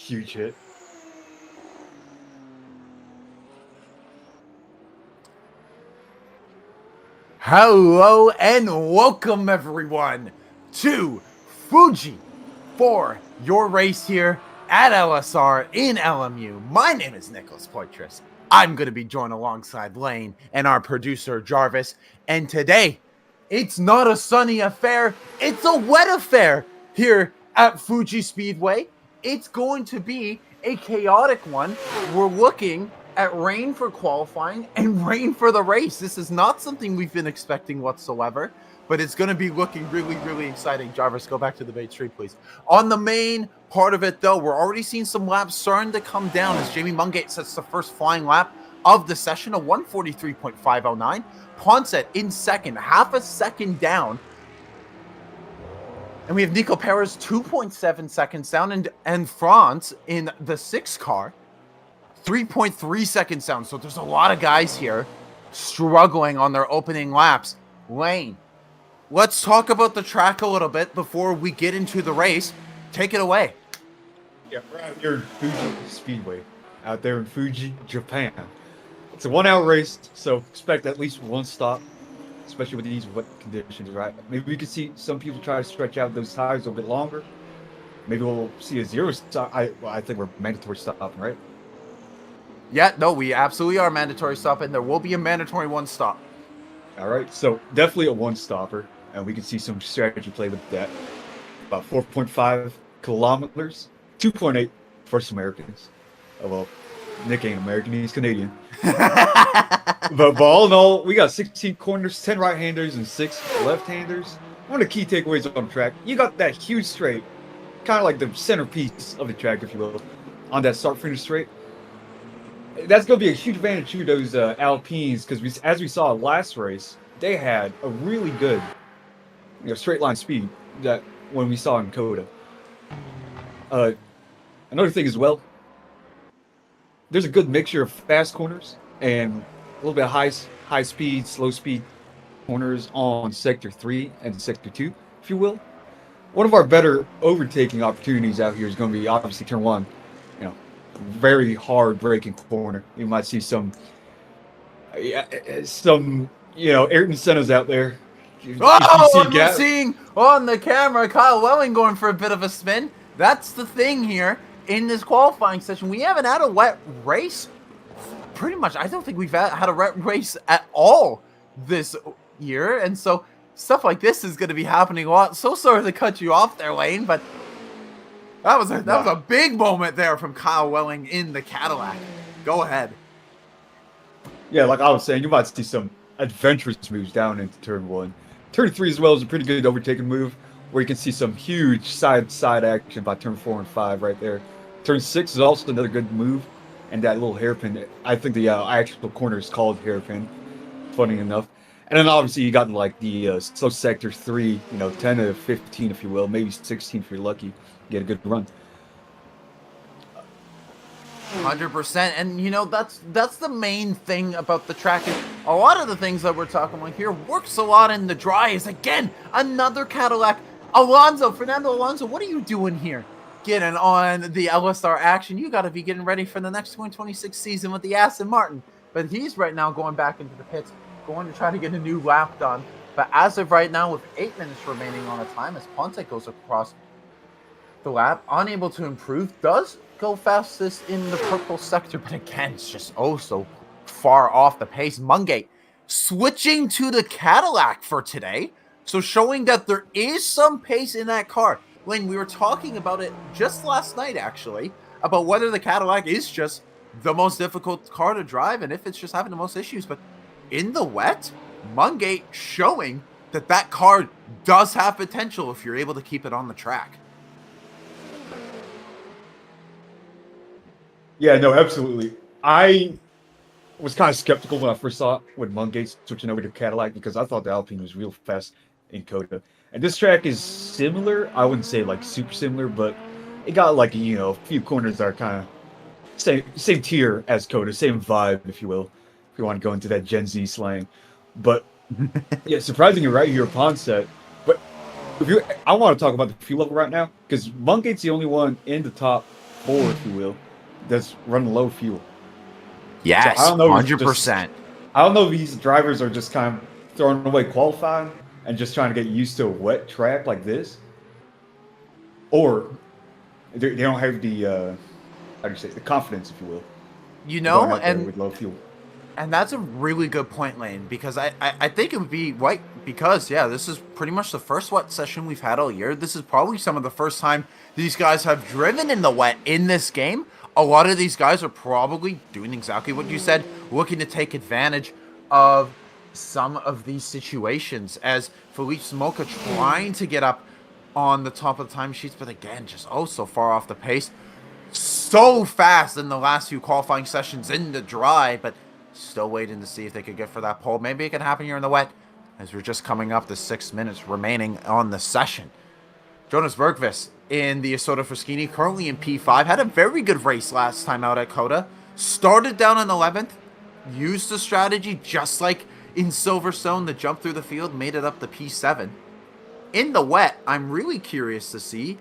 Huge hit. Hello and welcome everyone to Fuji for your race here at LSR in LMU. My name is Nicholas Poitras. I'm going to be joined alongside Lane and our producer Jarvis. And today, it's not a sunny affair, it's a wet affair here at Fuji Speedway. It's going to be a chaotic one. We're looking at rain for qualifying and rain for the race. This is not something we've been expecting whatsoever, but it's going to be looking really, really exciting. Jarvis, go back to the main street, please. On the main part of it, though, we're already seeing some laps starting to come down as Jamie Mungate sets the first flying lap of the session, a 143.509. Ponset in second, half a second down. And we have Nico Perez 2.7 seconds down, and France in the sixth car 3.3 seconds down. So there's a lot of guys here struggling on their opening laps. Lane, let's talk about the track a little bit before we get into the race. Take it away. Yeah, we're out here in Fuji Speedway, out there in Fuji, Japan. It's a 1 hour race, so expect at least one stop, especially with these wet conditions, right? Maybe we could see some people try to stretch out those tires a little bit longer. Maybe we'll see a zero stop. I think we're mandatory stopping, right? Yeah, no, we absolutely are mandatory stop, and there will be a mandatory one stop. All right, so definitely a one stopper, and we can see some strategy play with that. About 4.5 kilometers, 2.8 for us Americans. Oh, well, Nick ain't American, he's Canadian. but all in all, we got 16 corners, 10 right-handers, and 6 left-handers. One of the key takeaways on the track, you got that huge straight, kind of like the centerpiece of the track, if you will, on that start-finish straight. That's going to be a huge advantage to those Alpines, because as we saw last race, they had a really good straight line speed that when we saw in Coda. Another thing as well, there's a good mixture of fast corners and a little bit of high speed, slow speed corners on Sector 3 and Sector 2, if you will. One of our better overtaking opportunities out here is going to be obviously Turn 1. Very hard braking corner. You might see some Ayrton Senna's out there. I'm seeing on the camera Kyle Welling going for a bit of a spin. That's the thing here in this qualifying session. We haven't had a wet race. Pretty much, I don't think we've had a wet race at all this year. And so stuff like this is going to be happening a lot. So sorry to cut you off there, Lane, but that was a big moment there from Kyle Welling in the Cadillac. Go ahead. Yeah, like I was saying, you might see some adventurous moves down into Turn 1. Turn 3 as well is a pretty good overtaking move, where you can see some huge side action by Turn 4 and 5 right there. Turn 6 is also another good move, and that little hairpin, I think the actual corner is called hairpin, funny enough. And then obviously you got like the slow Sector 3, 10 to 15 if you will, maybe 16 if you're lucky. Get a good run. 100%, and that's the main thing about the track. And a lot of the things that we're talking about here works a lot in the dry. Is again another Cadillac. Fernando Alonso, what are you doing here? Getting on the LSR action. You got to be getting ready for the next 2026 season with the Aston Martin. But he's right now going back into the pits, going to try to get a new lap done. But as of right now, with 8 minutes remaining on the time, as Ponte goes across the lap, unable to improve, does go fastest in the purple sector, but again, it's just so far off the pace. Mungate switching to the Cadillac for today, so showing that there is some pace in that car. Lane, we were talking about it just last night, actually, about whether the Cadillac is just the most difficult car to drive and if it's just having the most issues. But in the wet, Mungate showing that car does have potential if you're able to keep it on the track. Yeah, no, absolutely. I was kind of skeptical when I first saw it with Mungate switching over to Cadillac because I thought the Alpine was real fast in Coda. And this track is similar. I wouldn't say like super similar, but it got like a few corners that are kind of same tier as Coda, same vibe, if you will, if you want to go into that Gen Z slang. But yeah, surprisingly right here upon set. But I want to talk about the fuel level right now because Mungate's the only one in the top 4, if you will, that's running low fuel. So I Yes, don't know if it's just 100%. I don't know if these drivers are just kind of throwing away qualifying and just trying to get used to a wet track like this, or they don't have the how do you say it, the confidence, if you will, You of going know, out there and with low fuel. And that's a really good point, Lane, because I think it would be white because, yeah, this is pretty much the first wet session we've had all year. This is probably some of the first time these guys have driven in the wet in this game. A lot of these guys are probably doing exactly what you said, looking to take advantage of some of these situations as Felipe Smoka trying to get up on the top of the timesheets, but again, just oh so far off the pace. So fast in the last few qualifying sessions in the dry, but still waiting to see if they could get for that pole. Maybe it can happen here in the wet, as we're just coming up to 6 minutes remaining on the session. Jonas Bergqvist in the Isotta Fraschini, currently in P5, had a very good race last time out at Coda. Started down in 11th, used the strategy just like in Silverstone, the jump through the field, made it up to P7. In the wet, I'm really curious to see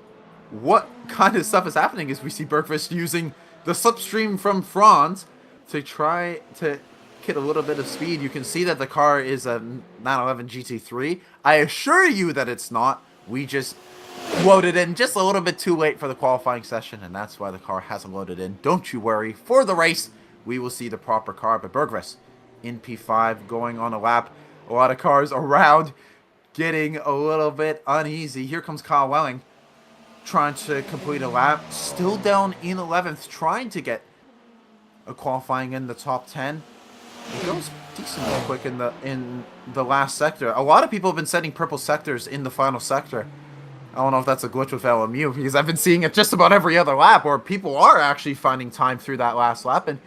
what kind of stuff is happening as we see Bergqvist using the slipstream from Franz to try to get a little bit of speed. You can see that the car is a 911 GT3. I assure you that it's not. We just loaded in just a little bit too late for the qualifying session, and that's why the car hasn't loaded in. Don't you worry. For the race, we will see the proper car. But Bergqvist in P5 going on a lap. A lot of cars around getting a little bit uneasy. Here comes Kyle Welling trying to complete a lap. Still down in 11th, trying to get a qualifying in the top 10. It goes decently quick in the last sector. A lot of people have been setting purple sectors in the final sector. I don't know if that's a glitch with LMU, because I've been seeing it just about every other lap, where people are actually finding time through that last lap. And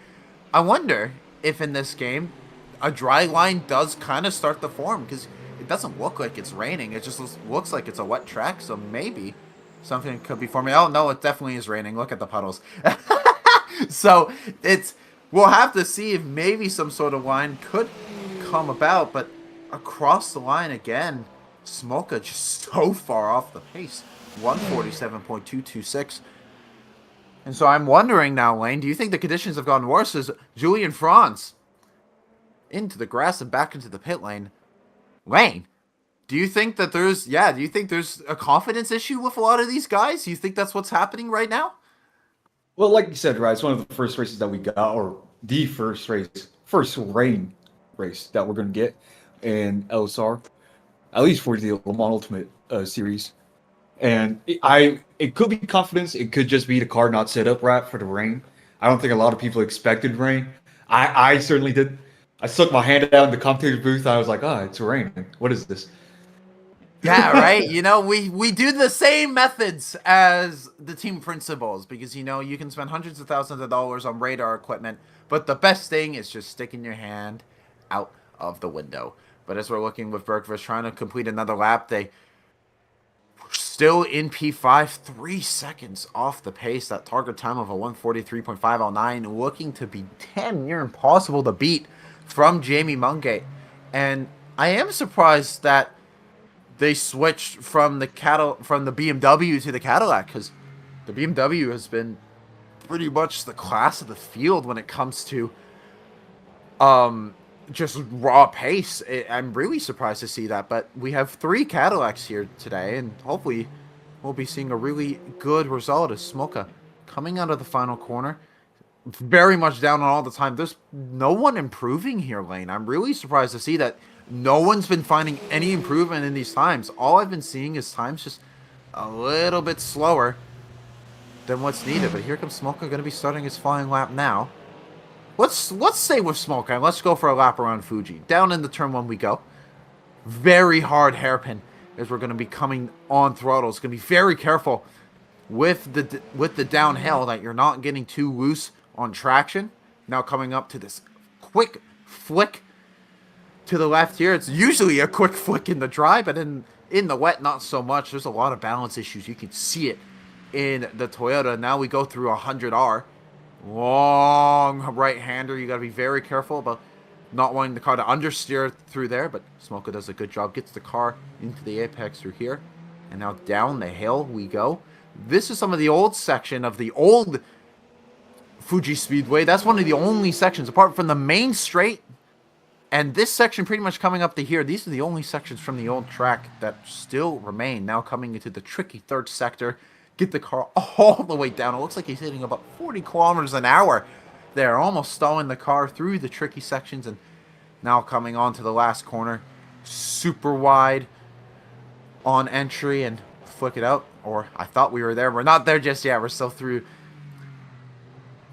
I wonder if in this game a dry line does kind of start to form, because it doesn't look like it's raining. It just looks like it's a wet track, so maybe something could be forming. Oh no, it definitely is raining. Look at the puddles. So we'll have to see if maybe some sort of line could come about, but across the line again, Smoka just so far off the pace. 147.226. And so I'm wondering now, Lane, do you think the conditions have gotten worse as Julian Franz into the grass and back into the pit lane? Lane, do you think that there's a confidence issue with a lot of these guys? Do you think that's what's happening right now? Well, like you said, right, it's one of the first races that we got, or the first rain race that we're going to get in LSR, at least for the Le Mans Ultimate series. And it could be confidence. It could just be the car not set up right for the rain. I don't think a lot of people expected rain. I certainly did. I stuck my hand out in the commentator booth. I was like, oh, it's raining. What is this? Yeah, right. You know, we do the same methods as the team principals, because, you know, you can spend hundreds of thousands of dollars on radar equipment, but the best thing is just sticking your hand out of the window. But as we're looking with Bergqvist trying to complete another lap, they were still in P5, 3 seconds off the pace. That target time of a 143.509, looking to be damn near impossible to beat from Jamie Mungate. And I am surprised that they switched from the BMW to the Cadillac, because the BMW has been pretty much the class of the field when it comes to just raw pace. I'm really surprised to see that, but we have 3 Cadillacs here today, and hopefully we'll be seeing a really good result as Smoka coming out of the final corner. Very much down on all the time. There's no one improving here, Lane. I'm really surprised to see that no one's been finding any improvement in these times. All I've been seeing is times just a little bit slower than what's needed. But here comes Smoka, going to be starting his flying lap now. Let's stay with Smoka and let's go for a lap around Fuji. Down in the turn 1 we go. Very hard hairpin as we're going to be coming on throttle. It's going to be very careful with the downhill that you're not getting too loose on traction. Now coming up to this quick flick to the left here. It's usually a quick flick in the dry, but in the wet, not so much. There's a lot of balance issues. You can see it in the Toyota. Now we go through 100R. Long right-hander. You got to be very careful about not wanting the car to understeer through there, but Smoka does a good job. Gets the car into the apex through here. And now down the hill we go. This is some of the old section of the old Fuji Speedway. That's one of the only sections, apart from the main straight, and this section pretty much coming up to here. These are the only sections from the old track that still remain. Now coming into the tricky third sector. Get the car all the way down. It looks like he's hitting about 40 kilometers an hour. They're almost stalling the car through the tricky sections, and now coming on to the last corner. Super wide on entry and flick it out. Or I thought we were there. We're not there just yet. We're still through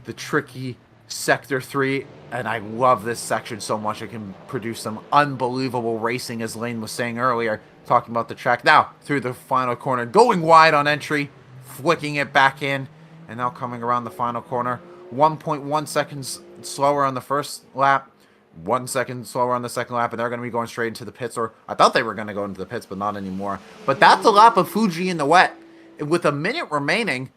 the tricky Sector 3, and I love this section so much. It can produce some unbelievable racing, as Lane was saying earlier, talking about the track. Now, through the final corner, going wide on entry, flicking it back in, and now coming around the final corner. 1.1 seconds slower on the first lap, 1 second slower on the second lap, and they're going to be going straight into the pits. Or I thought they were going to go into the pits, but not anymore. But that's a lap of Fuji in the wet. With a minute remaining,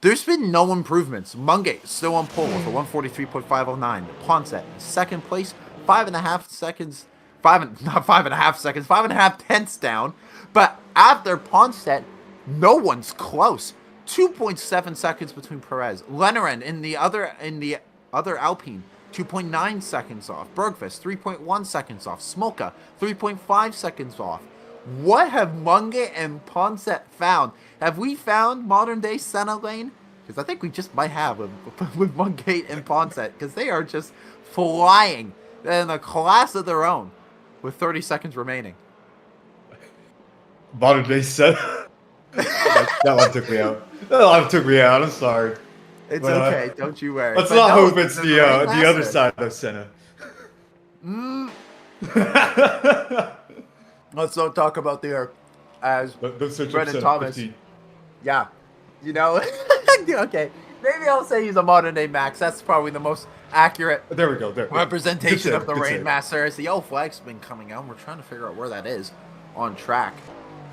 there's been no improvements. Mungate still on pole with a 143.509. Ponset in second place, 5.5 seconds, not 5.5 seconds, 5.5 tenths down. But after Ponset, no one's close. 2.7 seconds between Perez. Leneren in the other Alpine, 2.9 seconds off. Bergqvist, 3.1 seconds off. Smolka, 3.5 seconds off. What have Mungate and Ponset found? Have we found modern day Senna, Lane? Because I think we just might have with Mungate and Ponset, because they are just flying in a class of their own with 30 seconds remaining. Modern day Senna. That one took me out. That one took me out. I'm sorry. It's okay. Don't you worry. Let's not hope it's the other side of Senna. Let's not talk about the as Brendan Thomas. 15. Yeah, you know. Okay, maybe I'll say he's a modern day Max. That's probably the most accurate. There we go. Representation of the Rainmaster. As the yellow flag's been coming out, we're trying to figure out where that is on track.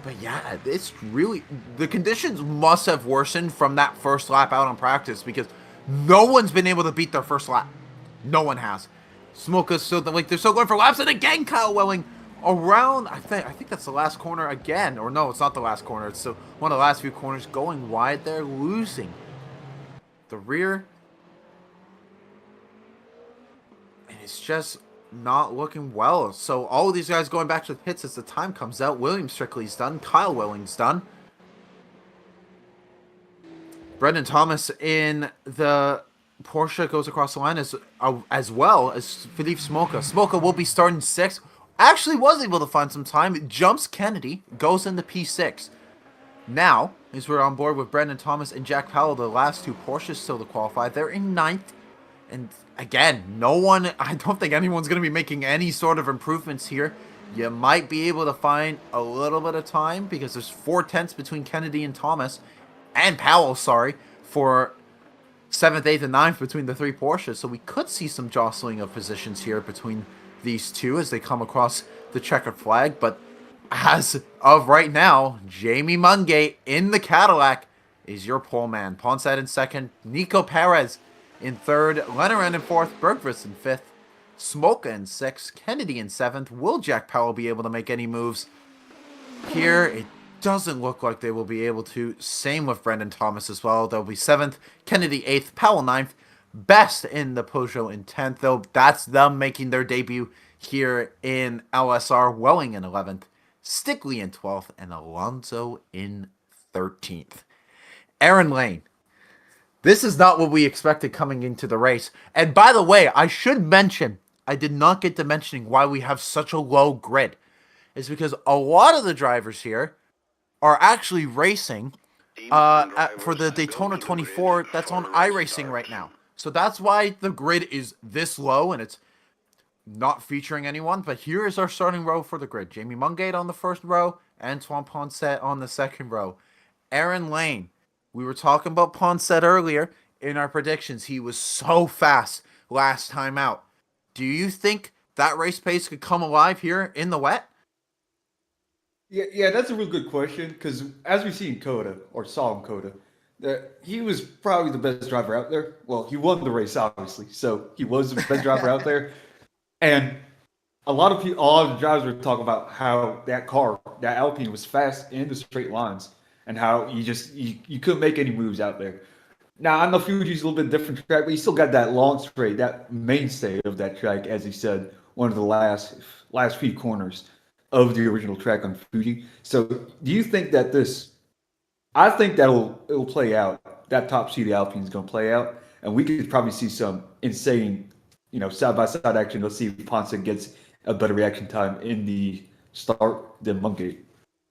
But yeah, it's really, the conditions must have worsened from that first lap out on practice, because no one's been able to beat their first lap. No one has. Smolka's still, like, they're still going for laps, and again Kyle Welling around, I think that's the last corner again, or no, it's not the last corner, it's still one of the last few corners, going wide there, losing the rear, and it's just not looking well. So all of these guys going back to the pits as the time comes out. William Strictly's done, Kyle Welling's done, Brendan Thomas in the Porsche goes across the line as well as Philippe Smolka. Smolka will be starting 6th. Actually was able to find some time. Jumps Kennedy, goes into P6. Now, as we're on board with Brendan Thomas and Jack Powell, the last two Porsches still to qualify. They're in 9th. And again, I don't think anyone's going to be making any sort of improvements here. You might be able to find a little bit of time, because there's 4 tenths between Kennedy and Thomas, and Powell, sorry, for 7th, 8th, and 9th between the 3 Porsches. So we could see some jostling of positions here between these two as they come across the checkered flag. But as of right now, Jamie Mungate in the Cadillac is your pole man. Ponset in 2nd, Nico Perez in 3rd, Leneren in 4th, Bergqvist in 5th, Smolka in 6th, Kennedy in 7th. Will Jack Powell be able to make any moves here? It doesn't look like they will be able to. Same with Brendan Thomas as well. They'll be 7th, Kennedy 8th, Powell 9th, Best in the Peugeot in 10th, though that's them making their debut here in LSR. Welling in 11th, Stickley in 12th, and Alonso in 13th. Aaron Lane, this is not what we expected coming into the race. And by the way, I should mention, I did not get to mentioning why we have such a low grid. It's because a lot of the drivers here are actually racing for the Daytona 24 that's on iRacing right now. So that's why the grid is this low, and it's not featuring anyone. But here is our starting row for the grid. Jamie Mungate on the first row, Antoine Ponset on the second row. Aaron Lane, we were talking about Ponset earlier in our predictions. He was so fast last time out. Do you think that race pace could come alive here in the wet? Yeah, that's a real good question, because as we see in Coda, or saw in Coda, that he was probably the best driver out there. Well, he won the race, obviously, so he was the best driver out there. And a lot of the drivers were talking about how that car, that Alpine, was fast in the straight lines. and how you couldn't make any moves out there. Now I know Fuji's a little bit different track, but you still got that long straight, that mainstay of that track, as he said, one of the last few corners of the original track on Fuji. So do you think that this? I think that it'll play out. That top seed Alpine is going to play out, and we could probably see some insane, side by side action. Let's see if Ponce gets a better reaction time in the start than Mungate.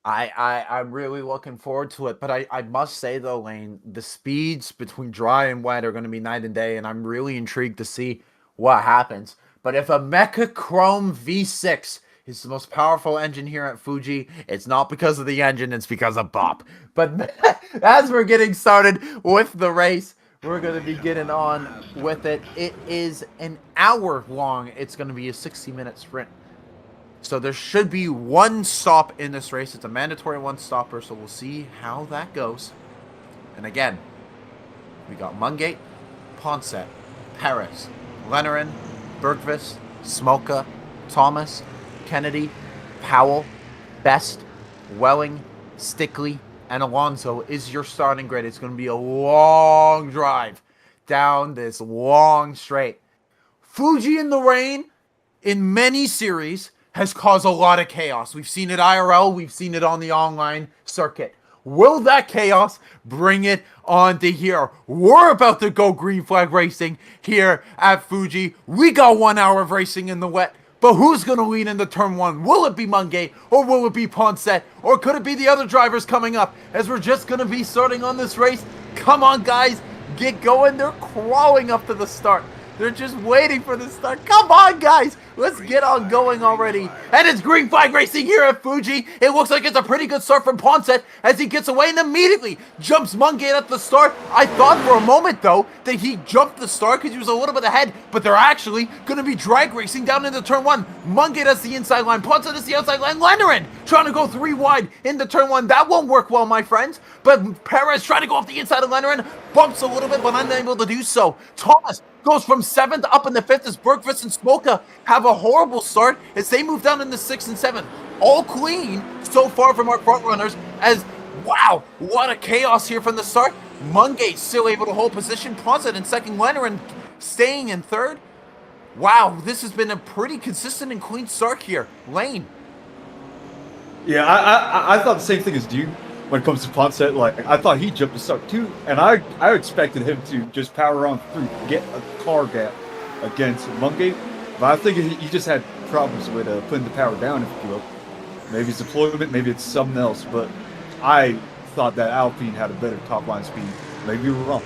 I'm really looking forward to it, but I must say though, Lane, the speeds between dry and wet are going to be night and day, and I'm really intrigued to see what happens. But if a Mecha Chrome V6 is the most powerful engine here at Fuji, it's not because of the engine, it's because of Bop. But as we're getting started with the race, we're going to be getting on with it. It is an hour long. It's going to be a 60-minute sprint. So there should be one stop in this race. It's a mandatory one stopper, so we'll see how that goes. And again, we got Mungate, Ponce, Perez, Lenarin, Bergqvist, Smolka, Thomas, Kennedy, Powell, Best, Welling, Stickley, and Alonso is your starting grid. It's going to be a long drive down this long straight. Fuji in the rain in many series has caused a lot of chaos. We've seen it IRL, we've seen it on the online circuit. Will that chaos bring it on to here? We're about to go green flag racing here at Fuji. We got 1 hour of racing in the wet. But who's going to lead into turn one? Will it be Mungate or will it be Ponce? Or could it be the other drivers coming up as we're just going to be starting on this race? Come on, guys. Get going. They're crawling up to the start. They're just waiting for the start. Come on, guys. Let's get on going already. And it's green flag racing here at Fuji. It looks like it's a pretty good start from Ponce as he gets away and immediately jumps Mungate at the start. I thought for a moment, though, that he jumped the start because he was a little bit ahead, but they're actually going to be drag racing down into turn one. Mungate has the inside line. Ponce has the outside line. Lenarin trying to go 3 wide into turn one. That won't work well, my friends. But Perez trying to go off the inside of Lenarin. Bumps a little bit, but unable to do so. Thomas goes from 7th up in the 5th as Bergqvist and Smolka have a horrible start as they move down into 6 and 7. All clean so far from our front runners as, wow, what a chaos here from the start. Mungate still able to hold position. Ponce in second, Lenarin staying in third. Wow, this has been a pretty consistent and clean start here. Lane. Yeah, I thought the same thing as you when it comes to Ponce. Like, I thought he jumped the start too, and I expected him to just power on through, get a car gap against Mungate. But I think he just had problems with putting the power down, if you will. Maybe it's deployment, maybe it's something else. But I thought that Alpine had a better top line speed. Maybe we're wrong.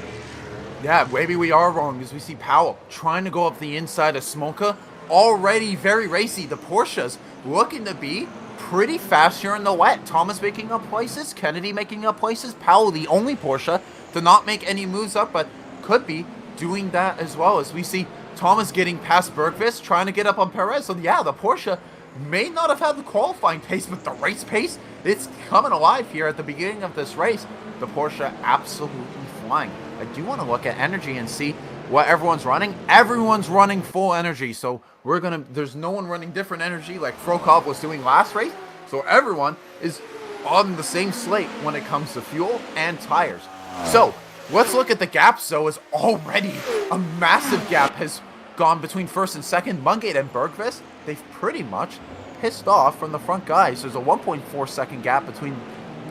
Yeah, maybe we are wrong as we see Powell trying to go up the inside of Smolka. Already very racy. The Porsche's looking to be pretty fast here in the wet. Thomas making up places, Kennedy making up places, Powell the only Porsche to not make any moves up, but could be doing that as well as we see Thomas getting past Bergqvist, trying to get up on Perez. So yeah, the Porsche may not have had the qualifying pace, but the race pace, it's coming alive here at the beginning of this race. The Porsche absolutely flying. I do want to look at energy and see what everyone's running. Everyone's running full energy, so there's no one running different energy like Frokov was doing last race. So everyone is on the same slate when it comes to fuel and tires. So let's look at the gaps, though, as already a massive gap has gone between first and second. Mungate and Bergqvist, they've pretty much pissed off from the front guys. There's a 1.4 second gap between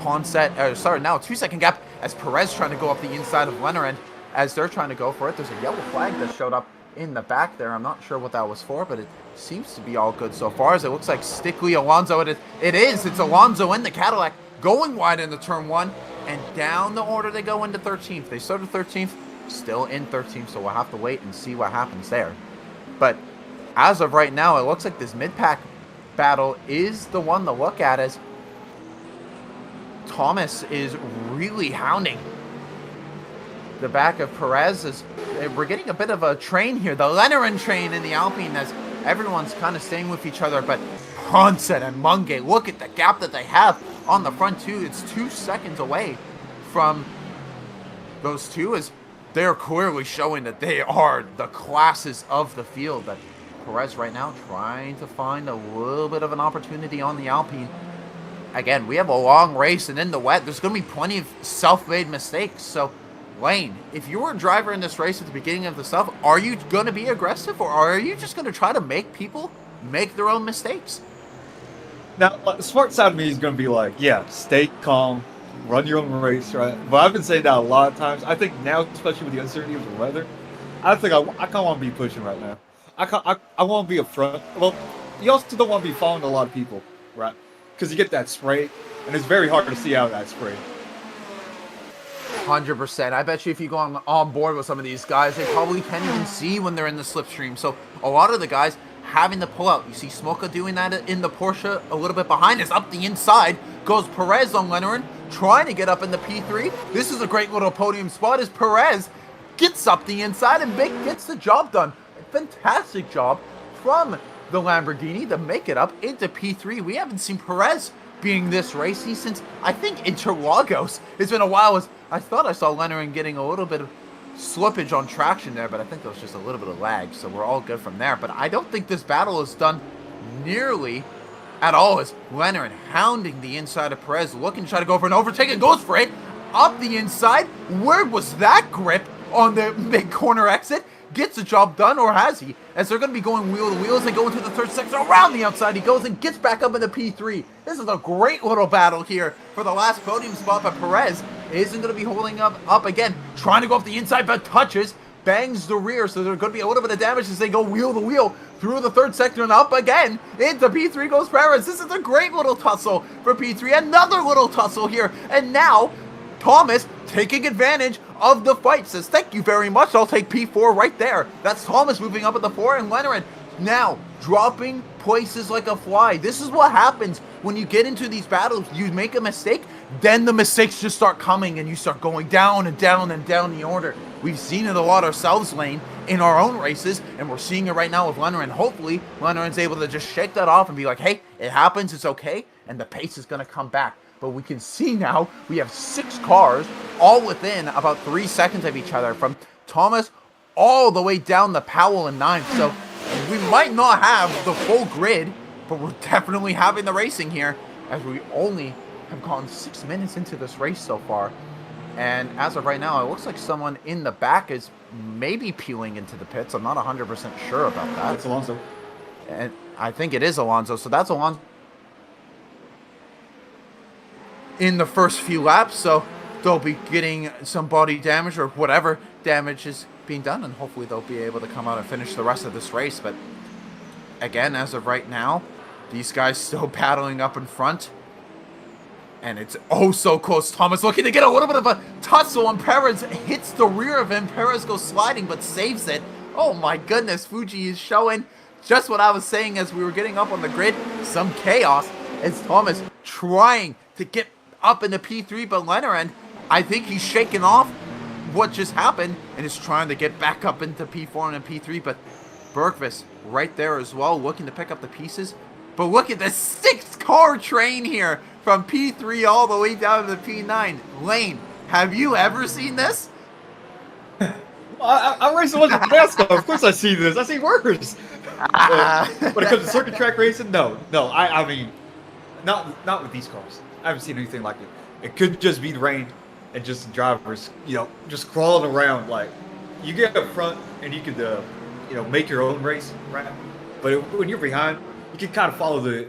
Ponce, now a 2 second gap as Perez trying to go up the inside of Lenarin as they're trying to go for it. There's a yellow flag that showed up in the back there. I'm not sure what that was for, but it seems to be all good so far as it looks like Stickley, Alonso. It's Alonso in the Cadillac going wide into turn one and down the order they go into 13th. They started 13th, still in 13th, so we'll have to wait and see what happens there. But as of right now, it looks like this mid-pack battle is the one to look at as Thomas is really hounding the back of Perez. As we're getting a bit of a train here, the Lenarin train in the Alpine, as everyone's kind of staying with each other. But Ponce and Mungate, look at the gap that they have on the front two. It's 2 seconds away from those two, as they're clearly showing that they are the classes of the field. But Perez right now trying to find a little bit of an opportunity on the Alpine. again, we have a long race, and in the wet, there's going to be plenty of self-made mistakes. So, Lane, if you were a driver in this race at the beginning of the stuff, are you going to be aggressive, or are you just going to try to make people make their own mistakes? Now, the smart side of me is going to be like, yeah, stay calm, run your own race, right? But I've been saying that a lot of times. I think now, especially with the uncertainty of the weather, I think I kind of want to be pushing right now. I want to be up front. Well, you also don't want to be following a lot of people, right? Because you get that spray, and it's very hard to see out of that spray. 100%. I bet you if you go on board with some of these guys, they probably can't even see when they're in the slipstream. So a lot of the guys having to pull out. You see Smoka doing that in the Porsche a little bit behind us. Up the inside goes Perez on Leonard, trying to get up in the P3. This is a great little podium spot as Perez gets up the inside and gets the job done. Fantastic job from the Lamborghini to make it up into P3. We haven't seen Perez being this racy since, I think, Interlagos. It's been a while. I thought I saw Leonard getting a little bit of slippage on traction there, but I think there was just a little bit of lag, so we're all good from there. But I don't think this battle is done nearly at all as Leonard hounding the inside of Perez, looking to try to go for an overtake, and goes for it up the inside. Where was that grip on the big corner exit? Gets the job done, or has he? As they're going to be going wheel to wheel as they go into the third sector. Around the outside he goes and gets back up into P3. This is a great little battle here for the last podium spot, but Perez isn't going to be holding up again. Trying to go up the inside, but touches, bangs the rear, so there's going to be a little bit of damage as they go wheel to wheel through the third sector and up again. Into P3 goes Perez. This is a great little tussle for P3. Another little tussle here, and now Thomas taking advantage of the fight. Says, thank you very much, I'll take P4 right there. That's Thomas moving up at the 4, and Leonard now dropping places like a fly. This is what happens when you get into these battles. You make a mistake, then the mistakes just start coming, and you start going down and down and down the order. We've seen it a lot ourselves, Lane, in our own races, and we're seeing it right now with Leonard, and hopefully Leonard's able to just shake that off and be like, hey, it happens, it's okay, and the pace is going to come back. But we can see now we have 6 cars all within about 3 seconds of each other, from Thomas all the way down to Powell in 9th. So we might not have the full grid, but we're definitely having the racing here, as we only have gone 6 minutes into this race so far. And as of right now, it looks like someone in the back is maybe peeling into the pits. I'm not 100% sure about that. That's Alonso. And I think it is Alonso. So that's Alonso in the first few laps, so they'll be getting some body damage or whatever damage is being done, and hopefully they'll be able to come out and finish the rest of this race. But again, as of right now, these guys still battling up in front, and it's oh so close. Thomas looking to get a little bit of a tussle, and Perez hits the rear of him. Perez goes sliding but saves it. Oh my goodness, Fuji is showing just what I was saying as we were getting up on the grid, some chaos as Thomas trying to get up into P3, but Leonard, I think he's shaken off what just happened and is trying to get back up into P4 and P3, but Bergqvist right there as well, looking to pick up the pieces. But look at the 6-car train here from P3 all the way down to the P9. Lane, have you ever seen this? I'm racing with NASCAR. Of course I see this. I see workers. When it comes to circuit track racing, no. I mean, not with these cars. I haven't seen anything like it. It could just be the rain and just the drivers, just crawling around. Like, you get up front and you could, make your own race, right? But when you're behind, you can kind of follow the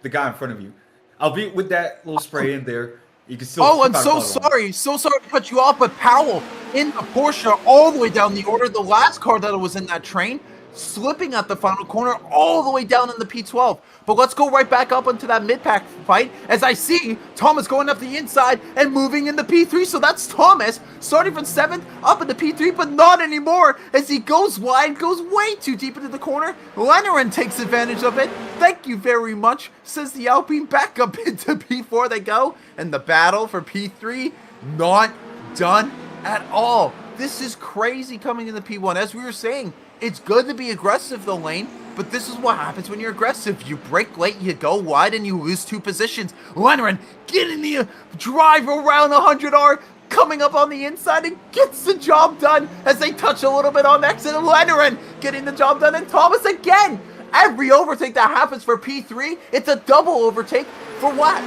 guy in front of you. Albeit with that little spray in there, you can still. Oh, I'm so sorry to cut you off, but Powell in the Porsche all the way down the order, the last car that was in that train, slipping at the final corner all the way down in the P12. But let's go right back up into that mid-pack fight as I see Thomas going up the inside and moving in the P3. So that's Thomas starting from 7th up in the P3, but not anymore as he goes wide, goes way too deep into the corner. Leonard takes advantage of it. Thank you very much, says the Alpine. Back up into P4 they go. And the battle for P3 not done at all. This is crazy coming in the P1. As we were saying, it's good to be aggressive though, Lane, but this is what happens when you're aggressive. You break late, you go wide, and you lose 2 positions. Leonard getting the drive around 100R, coming up on the inside and gets the job done as they touch a little bit on exit. Leonard getting the job done, and Thomas again. Every overtake that happens for P3, it's a double overtake For what?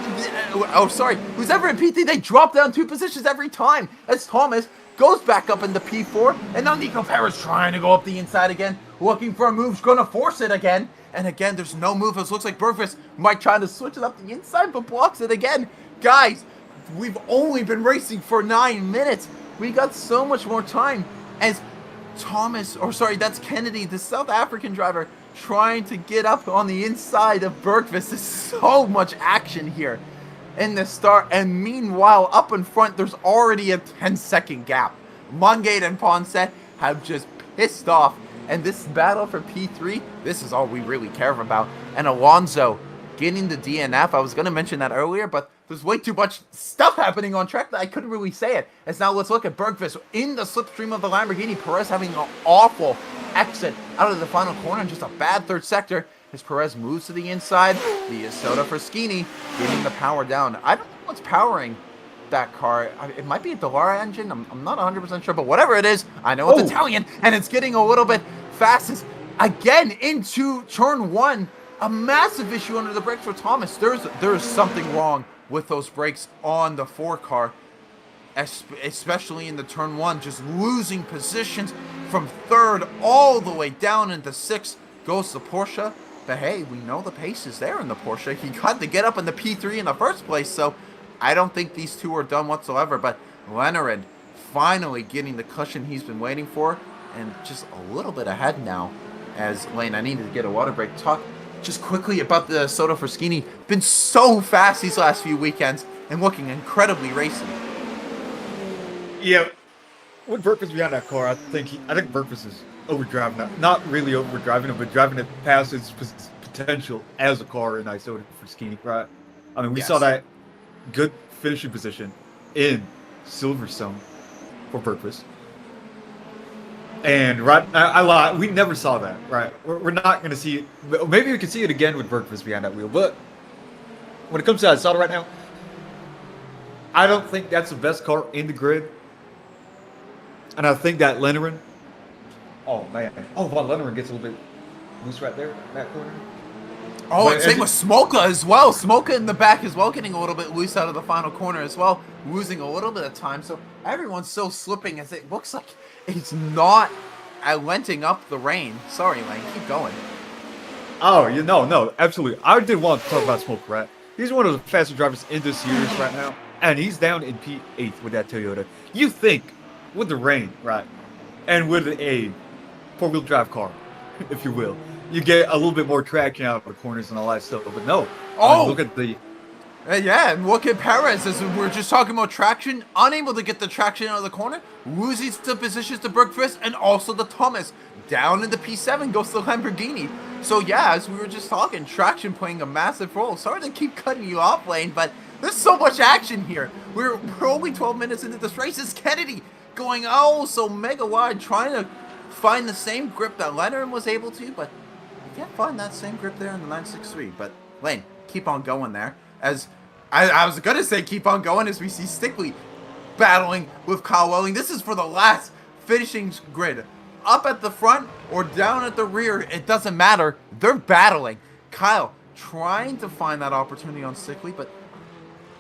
Oh, sorry. Who's ever in P3, they drop down 2 positions every time as Thomas goes back up into P4, and now Nico Perez trying to go up the inside again, looking for a move, gonna force it again, and again, there's no move. It looks like Bergqvist might try to switch it up the inside, but blocks it again. Guys, we've only been racing for 9 minutes. We got so much more time as that's Kennedy, the South African driver, trying to get up on the inside of Bergqvist. There's so much action here in the start, and meanwhile, up in front, there's already a 10-second gap. Mungate and Ponset have just pissed off, and this battle for P3, this is all we really care about. And Alonso getting the DNF, I was going to mention that earlier, but there's way too much stuff happening on track that I couldn't really say it. As now let's look at Bergqvist in the slipstream of the Lamborghini. Perez having an awful exit out of the final corner and just a bad third sector. As Perez moves to the inside, the soda for Skeeny getting the power down. I don't know what's powering that car. It might be a Dallara engine. I'm not 100% sure, but whatever it is, I know it's Italian, and it's getting a little bit fast. As again into turn 1, a massive issue under the brakes for Thomas. There's something wrong with those brakes on the 4 car, especially in the turn 1, just losing positions from 3rd all the way down into 6th. Goes the Porsche, but hey, we know the pace is there in the Porsche. He got to get up in the P3 in the first place, so I don't think these two are done whatsoever. But Leonard finally getting the cushion he's been waiting for, and just a little bit ahead now. As Lane, I needed to get a water break. Talk just quickly about the Soto Fraschini. Been so fast these last few weekends and looking incredibly racy. Yeah, when Bergqvist behind that car, I think Bergqvist is overdriving that. Not really overdriving it, but driving it past its potential as a car in Soto Fraschini, right? I mean, we saw that good finishing position in Silverstone for Bergqvist. And I lied. We never saw that, right? We're not going to see it. Maybe we can see it again with Bergqvist behind that wheel. But when it comes to Soto right now, I don't think that's the best car in the grid. And I think that Leonard, Leonard gets a little bit loose right there, that corner. Oh, and same with Smolka as well. Smolka in the back as well, getting a little bit loose out of the final corner as well, losing a little bit of time. So everyone's so slipping as it looks like it's not lenting up the rain. Sorry, Lane, keep going. Oh, no, absolutely. I did want to talk about Smolka, right? He's one of the fastest drivers in this series right now, and he's down in P8 with that Toyota. You think with the rain, right, and with a four-wheel drive car, if you will, you get a little bit more traction out of the corners and all that stuff, but no. Look at the... yeah, and look at Perez, as we're just talking about traction, unable to get the traction out of the corner, losing the positions to Bergqvist, and also the Thomas. Down in the P7 goes the Lamborghini. So yeah, as we were just talking, traction playing a massive role. Sorry to keep cutting you off, Lane, but there's so much action here. We're only 12 minutes into this race. It's Kennedy going so mega wide, trying to find the same grip that Leonard was able to, but you can't find that same grip there in the 963. But Lane, keep on going there. As I was gonna say, keep on going as we see Stickley battling with Kyle Welling. This is for the last finishing grid. Up at the front or down at the rear, it doesn't matter. They're battling. Kyle trying to find that opportunity on Stickley, but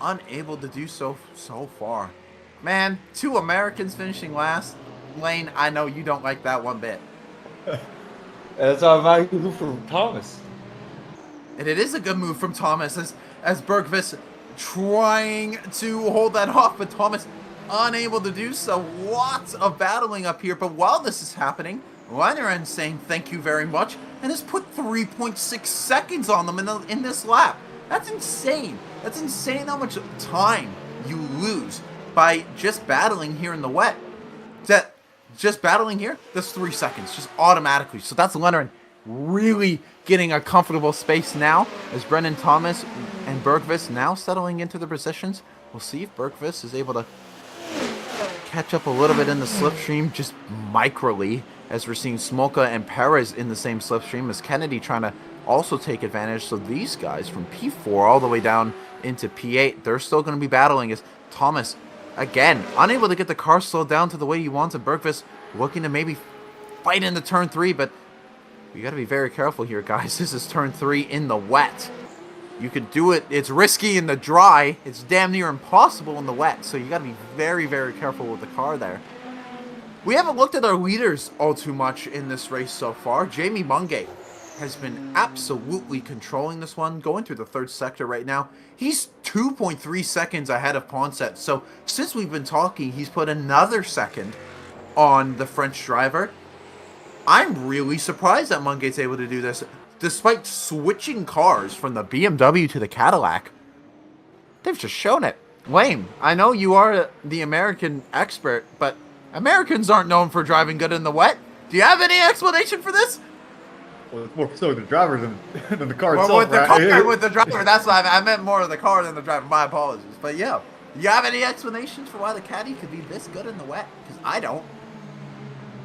unable to do so far. Man, 2 Americans finishing last. Lane, I know you don't like that one bit. That's a good move from Thomas. And it is a good move from Thomas as Bergqvist trying to hold that off, but Thomas unable to do so. Lots of battling up here, but while this is happening, Leonard saying thank you very much and has put 3.6 seconds on them in this lap. That's insane. That's insane how much time you lose by just battling here in the wet. Just battling here, that's 3 seconds, just automatically. So that's Leonard really getting a comfortable space now as Brendan Thomas and Bergqvist now settling into the positions. We'll see if Bergqvist is able to catch up a little bit in the slipstream, just microly, as we're seeing Smolka and Perez in the same slipstream, as Kennedy trying to also take advantage. So these guys from P4 all the way down into P8, they're still going to be battling as Thomas, again, unable to get the car slowed down to the way he wants, and Bergqvist looking to maybe fight into turn 3, but you got to be very careful here, guys. This is turn 3 in the wet. You could do it. It's risky in the dry. It's damn near impossible in the wet. So you got to be very, very careful with the car there. We haven't looked at our leaders all too much in this race so far. Jamie Mungate has been absolutely controlling this one, going through the third sector right now. He's 2.3 seconds ahead of Ponset. So since we've been talking, he's put another second on the French driver. I'm really surprised that Mungate's able to do this. Despite switching cars from the BMW to the Cadillac, they've just shown it. Lame, I know you are the American expert, but Americans aren't known for driving good in the wet. Do you have any explanation for this? Well, it's more so the driver than the car Well, itself, with the right? car, with the driver, that's what I meant more of the car than the driver. My apologies. But yeah, you have any explanations for why the Caddy could be this good in the wet? Because I don't.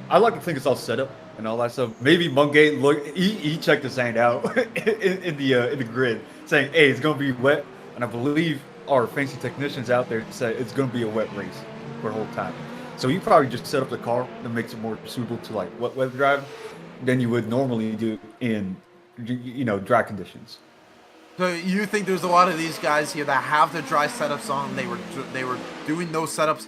I like to think it's all set up and all that stuff. Maybe Mungate he checked his hand out in the grid, saying, "Hey, it's gonna be wet," and I believe our fancy technicians out there say it's gonna be a wet race for the whole time. So you probably just set up the car that makes it more suitable to like wet weather driving than you would normally do in dry conditions. So you think there's a lot of these guys here that have the dry setups on? They were doing those setups.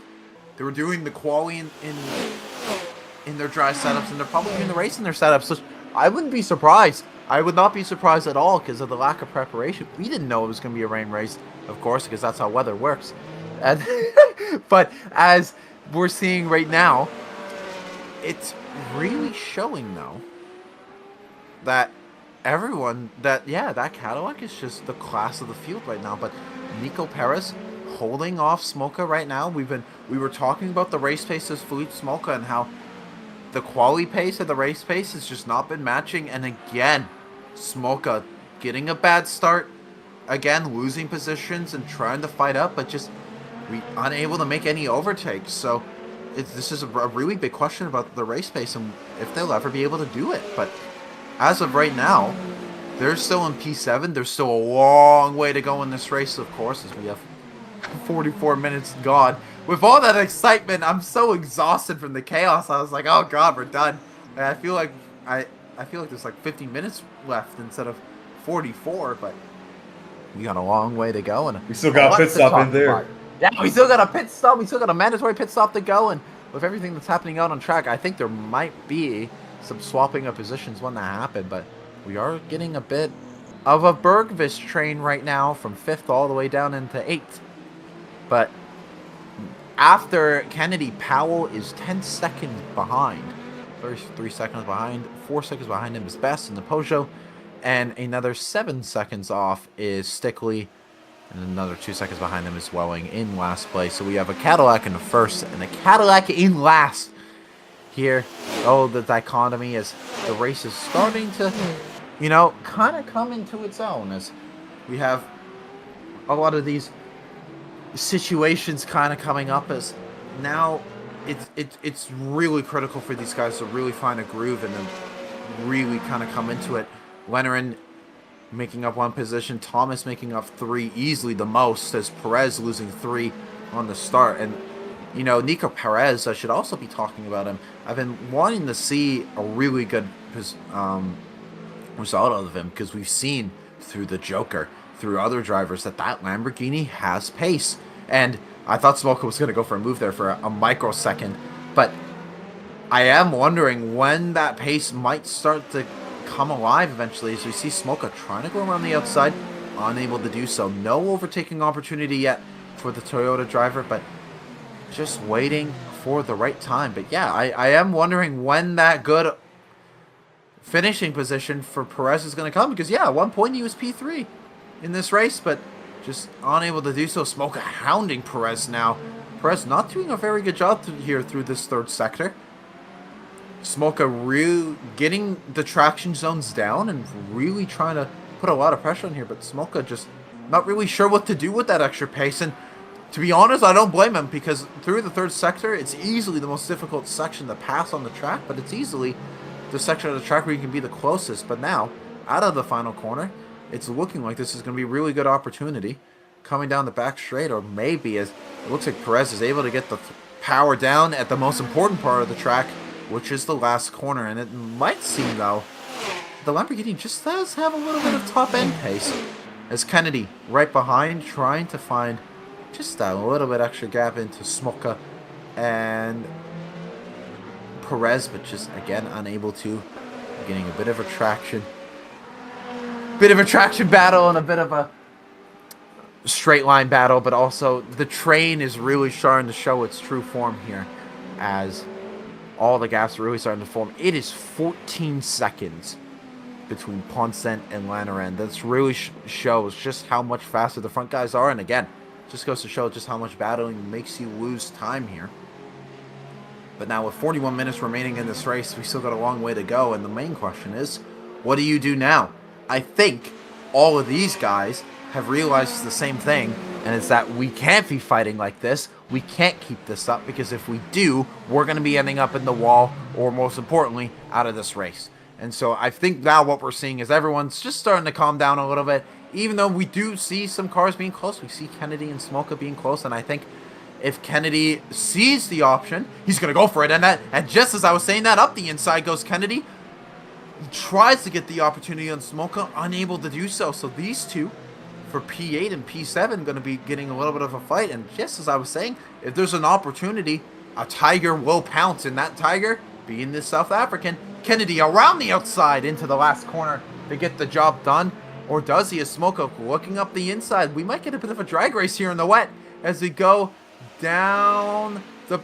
They were doing the quali in their dry setups, and they're probably doing the race in their setups. So I wouldn't be surprised. I would not be surprised at all because of the lack of preparation. We didn't know it was going to be a rain race, of course, because that's how weather works. And but as we're seeing right now, it's really showing though that that Cadillac is just the class of the field right now. But Nico Perez holding off Smolka right now. We were talking about the race pace of Philippe Smolka and how the quali pace and the race pace has just not been matching. And again, Smolka getting a bad start, again losing positions and trying to fight up, but just unable to make any overtakes. So this is a really big question about the race pace and if they'll ever be able to do it. But as of right now, they're still in P7. There's still a long way to go in this race, of course, as we have 44 minutes gone. With all that excitement, I'm so exhausted from the chaos. I was like, oh god, we're done. And I feel like there's like 50 minutes left instead of 44, but we got a long way to go, and we still got a pit stop in there. About. Yeah, we still got a pit stop. We still got a mandatory pit stop to go, and with everything that's happening out on track, I think there might be some swapping of positions when that happened, but we are getting a bit of a Bergvis train right now from 5th all the way down into 8th. But after Kennedy, Powell is 10 seconds behind. 3 seconds behind. 4 seconds behind him is Best in the Peugeot. And another 7 seconds off is Stickley. And another 2 seconds behind him is Welling in last place. So we have a Cadillac in the first and a Cadillac in last here. Oh, the dichotomy as the race is starting to, kind of come into its own as we have a lot of these situations kind of coming up as now it's really critical for these guys to really find a groove and then really kind of come into it. Leonard making up 1 position, Thomas making up 3, easily the most, as Perez losing 3 on the start. And Nico Perez, I should also be talking about him. I've been wanting to see a really good result out of him because we've seen through the Joker, through other drivers, that Lamborghini has pace. And I thought Smolka was going to go for a move there for a microsecond, but I am wondering when that pace might start to come alive eventually, as we see Smolka trying to go around the outside, unable to do so. No overtaking opportunity yet for the Toyota driver, but just waiting for the right time. But yeah, I am wondering when that good finishing position for Perez is going to come, because yeah, at one point he was P3 in this race, but just unable to do so. Smolka hounding Perez now. Perez not doing a very good job here through this third sector. Smolka really getting the traction zones down and really trying to put a lot of pressure on here, but Smolka just not really sure what to do with that extra pace. And to be honest, I don't blame him, because through the third sector, it's easily the most difficult section to pass on the track, but it's easily the section of the track where you can be the closest. But now, out of the final corner, it's looking like this is going to be a really good opportunity coming down the back straight, or maybe, as it looks like Perez is able to get the power down at the most important part of the track, which is the last corner. And it might seem, though, the Lamborghini just does have a little bit of top-end pace. as Kennedy right behind, trying to find just a little bit extra gap into Smoka and Perez, but just again unable to. Getting a bit of a traction battle and a bit of a straight line battle, but also the train is really starting to show its true form here as all the gaps are really starting to form. It is 14 seconds between Ponce and Lanaran. That's really shows just how much faster the front guys are, and again, just goes to show just how much battling makes you lose time here. But now with 41 minutes remaining in this race, we still got a long way to go, and the main question is, what do you do now? I think all of these guys have realized the same thing, and it's that we can't be fighting like this. We can't keep this up, because if we do, we're going to be ending up in the wall, or most importantly, out of this race. And so I think now what we're seeing is everyone's just starting to calm down a little bit, even though we do see some cars being close. We see Kennedy and Smoka being close, and I think if Kennedy sees the option, he's going to go for it. And just as I was saying that, up the inside goes Kennedy. He tries to get the opportunity on Smoka, unable to do so. So these two, for P8 and P7, going to be getting a little bit of a fight. And just as I was saying, if there's an opportunity, a Tiger will pounce. And that Tiger, being the South African, Kennedy around the outside into the last corner to get the job done. Or does he? As Smoka looking up the inside. We might get a bit of a drag race here in the wet as we go down the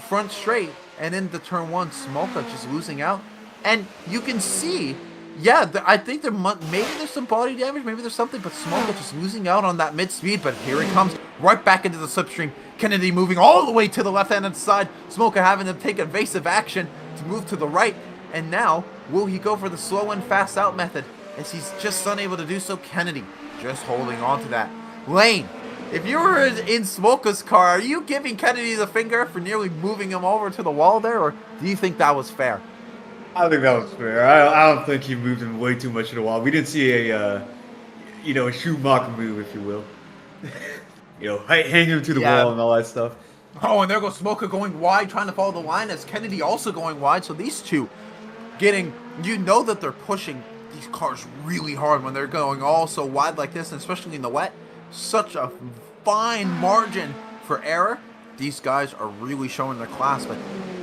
front straight and into turn one. Smoka just losing out, and you can see, yeah, I think maybe there's some body damage, maybe there's something, but Smoka just losing out on that mid speed. But here he comes right back into the slipstream. Kennedy moving all the way to the left hand side. Smoka having to take evasive action to move to the right, and now will he go for the slow and fast out method as he's just unable to do so? Kennedy just holding on to that lane. If you were in Smoka's car, are you giving Kennedy the finger for nearly moving him over to the wall there, or do you think that was fair? I think that was fair. I don't think he moved him way too much to the wall. We didn't see a Schumacher move, if you will. Hang him to the wall and all that stuff. Oh, and there goes Smoka going wide, trying to follow the line, as Kennedy also going wide. So these two getting, that they're pushing these cars really hard when they're going all so wide like this, and especially in the wet. Such a fine margin for error. These guys are really showing their class, but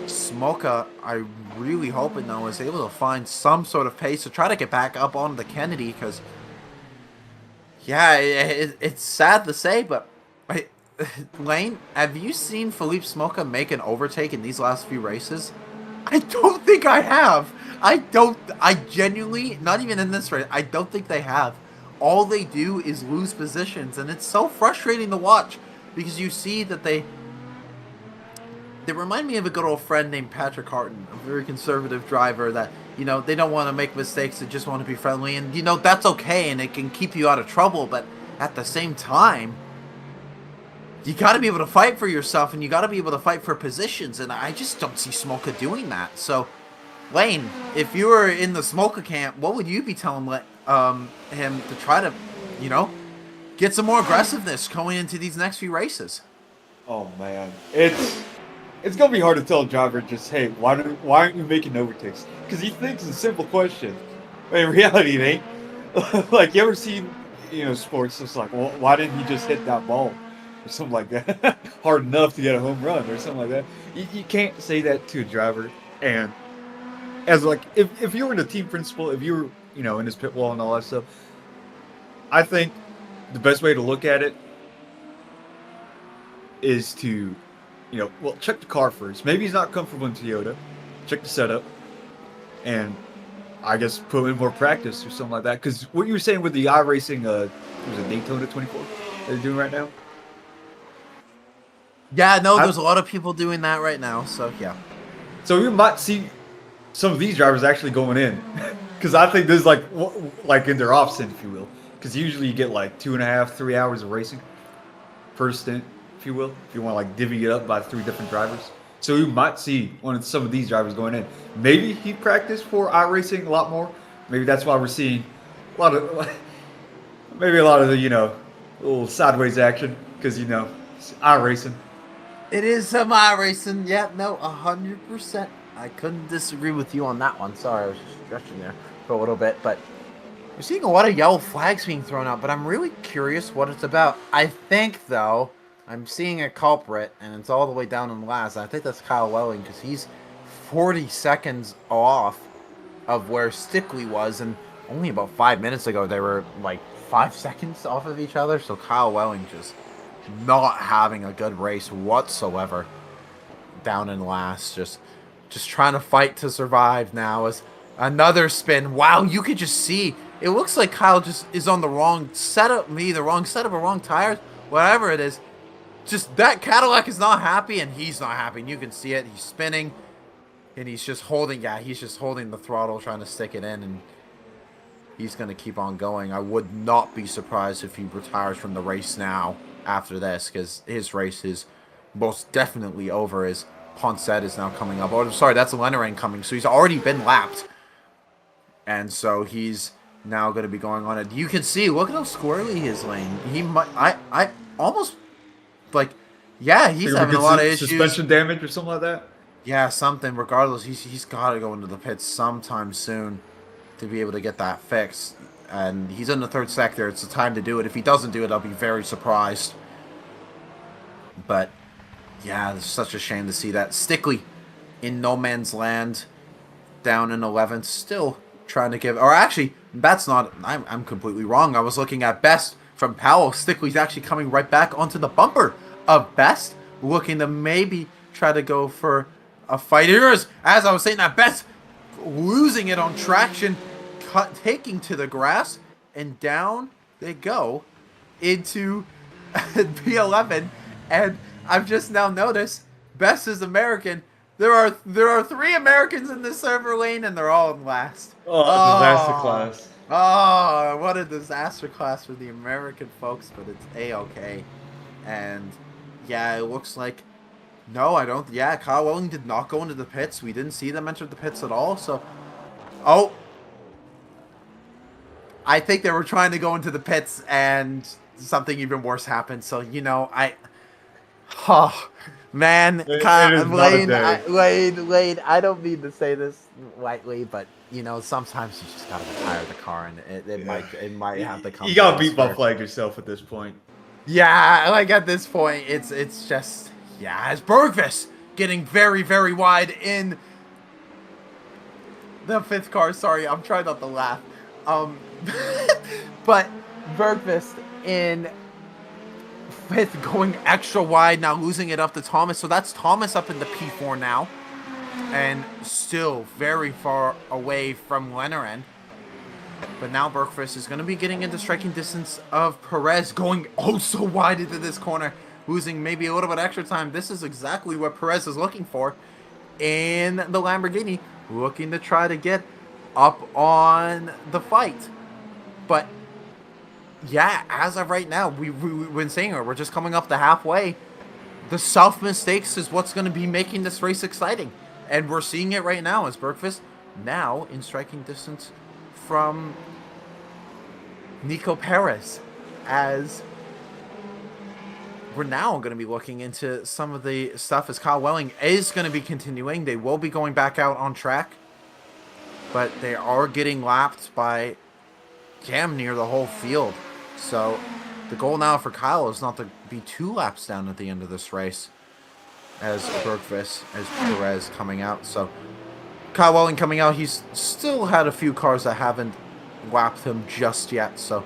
Smoka, I really hoping though, is able to find some sort of pace to try to get back up on the Kennedy, because yeah, it's sad to say, but Lane, have you seen Philippe Smoka make an overtake in these last few races? I don't think I have. I genuinely, not even in this race, I don't think they have. All they do is lose positions, and it's so frustrating to watch, because you see that they remind me of a good old friend named Patrick Harton, a very conservative driver that, they don't want to make mistakes, they just want to be friendly, and, that's okay, and it can keep you out of trouble, but at the same time, you got to be able to fight for yourself, and you got to be able to fight for positions, and I just don't see Smoka doing that. So, Lane, if you were in the Smoka camp, what would you be telling him to try to, get some more aggressiveness going into these next few races? Oh man, it's gonna be hard to tell a driver just, hey, why aren't you making overtakes? Because he thinks it's a simple question, but in reality it ain't. Like, you ever seen sports? It's like, well, why didn't he just hit that ball or something like that hard enough to get a home run or something like that? You can't say that to a driver. And as like, if you were the team principal, if you were in his pit wall and all that stuff, I think the best way to look at it is to, check the car first. Maybe he's not comfortable in Toyota. Check the setup, and I guess put in more practice or something like that. Because what you were saying with the iRacing, was it Daytona 24 that they're doing right now? Yeah, no, there's a lot of people doing that right now. So yeah. So you might see some of these drivers actually going in. Because I think this is like in their off stint, if you will. Because usually you get like 2.5, 3 hours of racing per stint, if you will. If you want to like divvy it up by 3 different drivers. So you might see some of these drivers going in. Maybe he practiced for iRacing a lot more. Maybe that's why we're seeing a lot of the, little sideways action. Because, it's iRacing. It is some iRacing. Yeah, no, 100%. I couldn't disagree with you on that one. Sorry, I was just stretching there for a little bit. But We're seeing a lot of yellow flags being thrown out, but I'm really curious what it's about. I think, though, I'm seeing a culprit, and it's all the way down in last. I think that's Kyle Welling, because he's 40 seconds off of where Stickley was, and only about 5 minutes ago they were like 5 seconds off of each other. So Kyle Welling just not having a good race whatsoever down in last. Just trying to fight to survive now as another spin. Wow, you could just see. It looks like Kyle just is on the wrong setup, the wrong setup or wrong tires, whatever it is. Just that Cadillac is not happy, and he's not happy. And you can see it. He's spinning, and he's just holding. Yeah, he's just holding the throttle, trying to stick it in, and he's going to keep on going. I would not be surprised if he retires from the race now after this, because his race is most definitely over. As Ponset is now coming up. Oh, sorry, that's Lenoran coming. So he's already been lapped, and so he's now going to be going on it. You can see, look at how squirrely his lane. He might, I almost like, yeah, he's having a lot of issues. Suspension damage or something like that. Yeah, something. Regardless, he's got to go into the pits sometime soon to be able to get that fixed. And he's in the third sector. It's the time to do it. If he doesn't do it, I'll be very surprised. But yeah, it's such a shame to see that. Stickley in no man's land, down in 11th, still trying to give, or actually, that's not, I'm completely wrong. I was looking at Best from Powell. Stickley's actually coming right back onto the bumper of Best, looking to maybe try to go for a fight. As I was saying, that Best losing it on traction, taking to the grass, and down they go into P11. And I've just now noticed Best is American. There are 3 Americans in the server lane, and they're all in last. Oh, disaster class. Oh, what a disaster class for the American folks, but it's A-okay. And yeah, it looks like, no, I don't, yeah, Kyle Welling did not go into the pits. We didn't see them enter the pits at all, so, oh, I think they were trying to go into the pits, and something even worse happened. So, you know, oh, man, Lane, I don't mean to say this lightly, but you know, sometimes you just gotta retire the car, and it might have to come. You gotta beat buff flag yourself at this point. Yeah, like at this point, it's just, yeah, as Bergqvist getting very, very wide in the 5th car. Sorry, I'm trying not to laugh. But Bergqvist in 5th, going extra wide now, losing it up to Thomas. So that's Thomas up in the P4 now, and still very far away from Lenoran. But now Bergqvist is going to be getting into striking distance of Perez, going oh so wide into this corner, losing maybe a little bit extra time. This is exactly what Perez is looking for in the Lamborghini, looking to try to get up on the fight. But yeah, as of right now, we've been saying it, we're just coming up to halfway. The self mistakes is what's going to be making this race exciting. And we're seeing it right now as Bergqvist now in striking distance from Nico Perez, as we're now going to be looking into some of the stuff as Kyle Welling is going to be continuing. They will be going back out on track, but they are getting lapped by damn near the whole field. So the goal now for Kyle is not to be 2 laps down at the end of this race as Bergqvist, as Perez coming out. So Kyle Welling coming out, he's still had a few cars that haven't lapped him just yet, so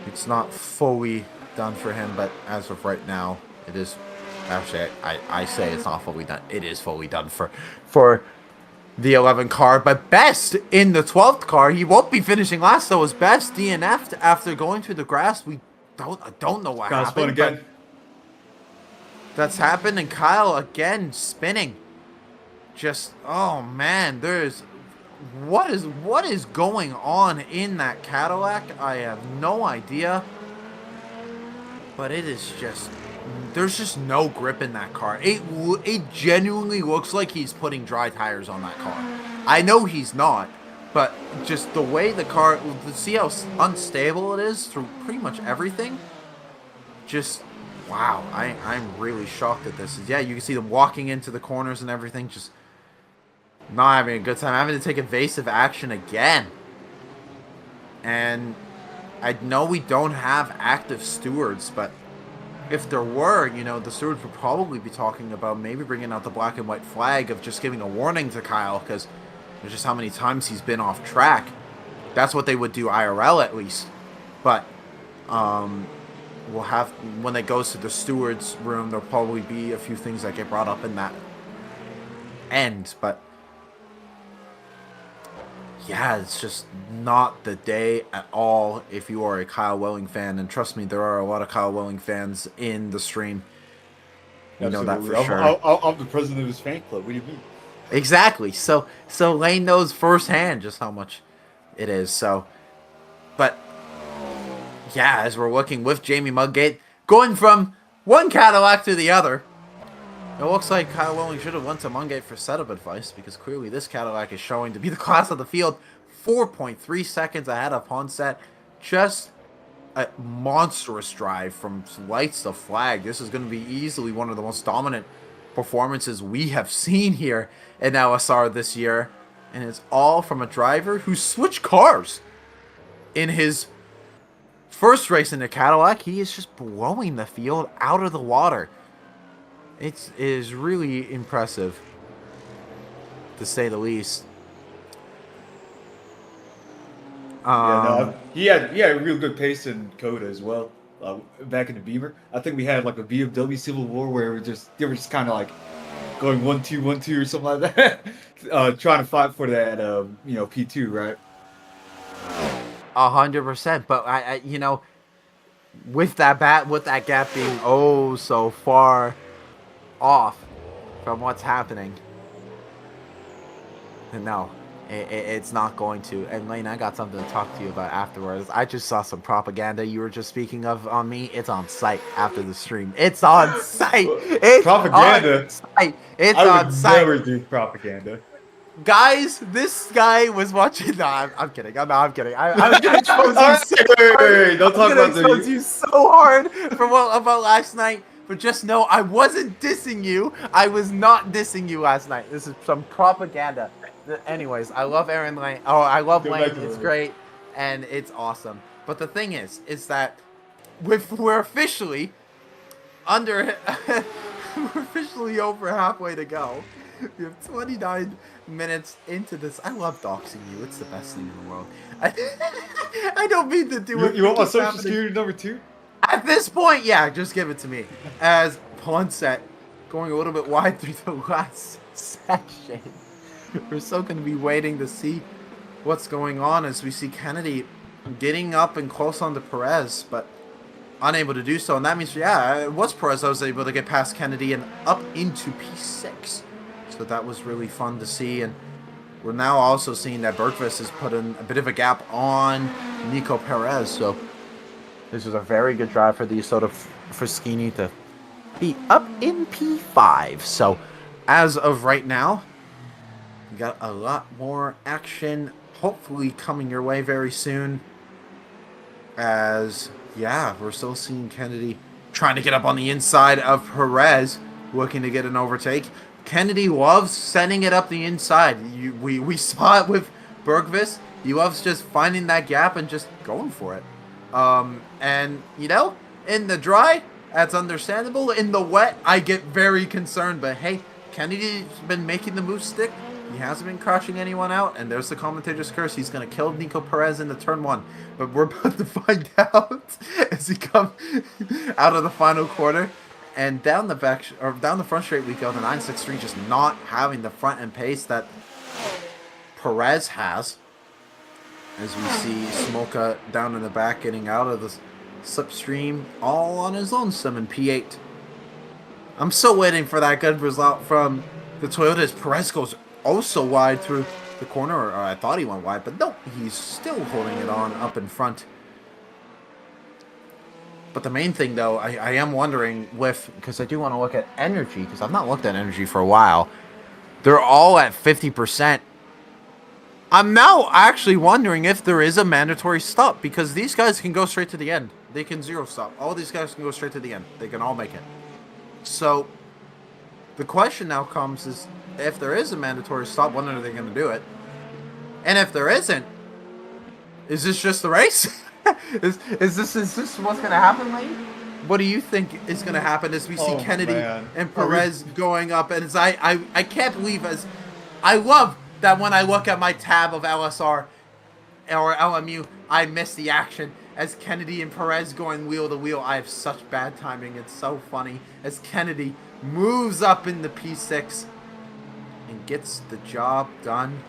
it's not fully done for him, but as of right now, it is, actually, I say it's not fully done. It is fully done for the 11 car, but Best in the 12th car. He won't be finishing last, though, as Best DNF'd after going through the grass. I don't know what happened. Again. That's happened, and Kyle again spinning. Just, oh man, what is going on in that Cadillac? I have no idea. But it is just, there's just no grip in that car. It genuinely looks like he's putting dry tires on that car. I know he's not, but just the way the car, see how unstable it is through pretty much everything. Just, wow, I'm really shocked at this. Yeah, you can see them walking into the corners and everything, just not having a good time. Having to take evasive action again. And I know we don't have active stewards, but if there were, you know, the stewards would probably be talking about maybe bringing out the black and white flag of just giving a warning to Kyle, because there's just how many times he's been off track. That's what they would do IRL at least. But we'll have, when it goes to the stewards room, there'll probably be a few things that get brought up in that end. But yeah, it's just not the day at all if you are a Kyle Welling fan. And trust me, there are a lot of Kyle Welling fans in the stream. You know that for sure. I'm the president of his fan club. What do you mean? Exactly. So Lane knows firsthand just how much it is. So, but yeah, as we're looking with Jamie Mudgate, going from one Cadillac to the other, it looks like Kyle Welling should have went to Mudgate for setup advice, because clearly this Cadillac is showing to be the class of the field. 4.3 seconds ahead of Ponset. Just a monstrous drive from lights to flag. This is going to be easily one of the most dominant performances we have seen here in LSR this year. And it's all from a driver who switched cars in his first race in the Cadillac. He is just blowing the field out of the water. It is really impressive, to say the least. He had a real good pace in Coda as well. Back in the Beamer, I think we had like a BMW Civil War where they were just kind of like going 1-2, 1-2 or something like that, trying to fight for that P2, right? 100%. But I you know, with that gap being oh so far off from what's happening, no, it's not going to. And Lane, I got something to talk to you about afterwards. I just saw some propaganda you were just speaking of on me. It's on site after the stream. It's on site. It's propaganda. On site. It's I on would site. never do propaganda. Guys, this guy was watching. No, I'm kidding. I'm kidding. I'm gonna expose you so hard. Don't talk about expose you so hard for what about last night. But just know, I wasn't dissing you. I was not dissing you last night. This is some propaganda. Anyways, I love Aaron Lane. Oh, I love Lane. It's great, and it's awesome. But the thing is that we're officially under. We're officially over halfway to go. We have 29 minutes into this. I love doxing you. It's the best thing in the world. I don't mean to do it. You want my social security number 2? At this point, yeah, just give it to me. As Ponset going a little bit wide through the last section. We're still going to be waiting to see what's going on as we see Kennedy getting up and close on to Perez, but unable to do so. And that means, yeah, it was Perez that was able to get past Kennedy and up into P6. So that was really fun to see. And we're now also seeing that Bergqvist has put in a bit of a gap on Nico Perez. So this is a very good drive for the sort of Fraschini to be up in P5. So as of right now, we got a lot more action hopefully coming your way very soon. As, yeah, we're still seeing Kennedy trying to get up on the inside of Perez, looking to get an overtake. Kennedy loves sending it up the inside. We saw it with Bergqvist. He loves just finding that gap and just going for it. And, you know, in the dry, that's understandable. In the wet, I get very concerned. But, hey, Kennedy's been making the move stick. He hasn't been crashing anyone out. And there's the commentator's curse. He's going to kill Nico Perez in the turn 1. But we're about to find out as he comes out of the final quarter. And down the front straight we go. The 963 just not having the front end pace that Perez has. As we see Smolka down in the back getting out of the slipstream all on his own sim in P8. I'm still waiting for that good result from the Toyota as Perez goes so wide through the corner. Or I thought he went wide, but no, he's still holding it on up in front. But the main thing, though, I am wondering because I do want to look at energy, because I've not looked at energy for a while. They're all at 50%. I'm now actually wondering if there is a mandatory stop, because these guys can go straight to the end. They can zero stop. All these guys can go straight to the end. They can all make it. So the question now comes is, if there is a mandatory stop, when are they going to do it? And if there isn't, Is this just the race? is this what's gonna happen, Lane? What do you think is gonna happen as we see Kennedy man. and Perez going up? And as I can't believe, as I love that when I look at my tab of LSR or LMU, I miss the action as Kennedy and Perez going wheel to wheel. I have such bad timing. It's so funny as Kennedy moves up in the P6 and gets the job done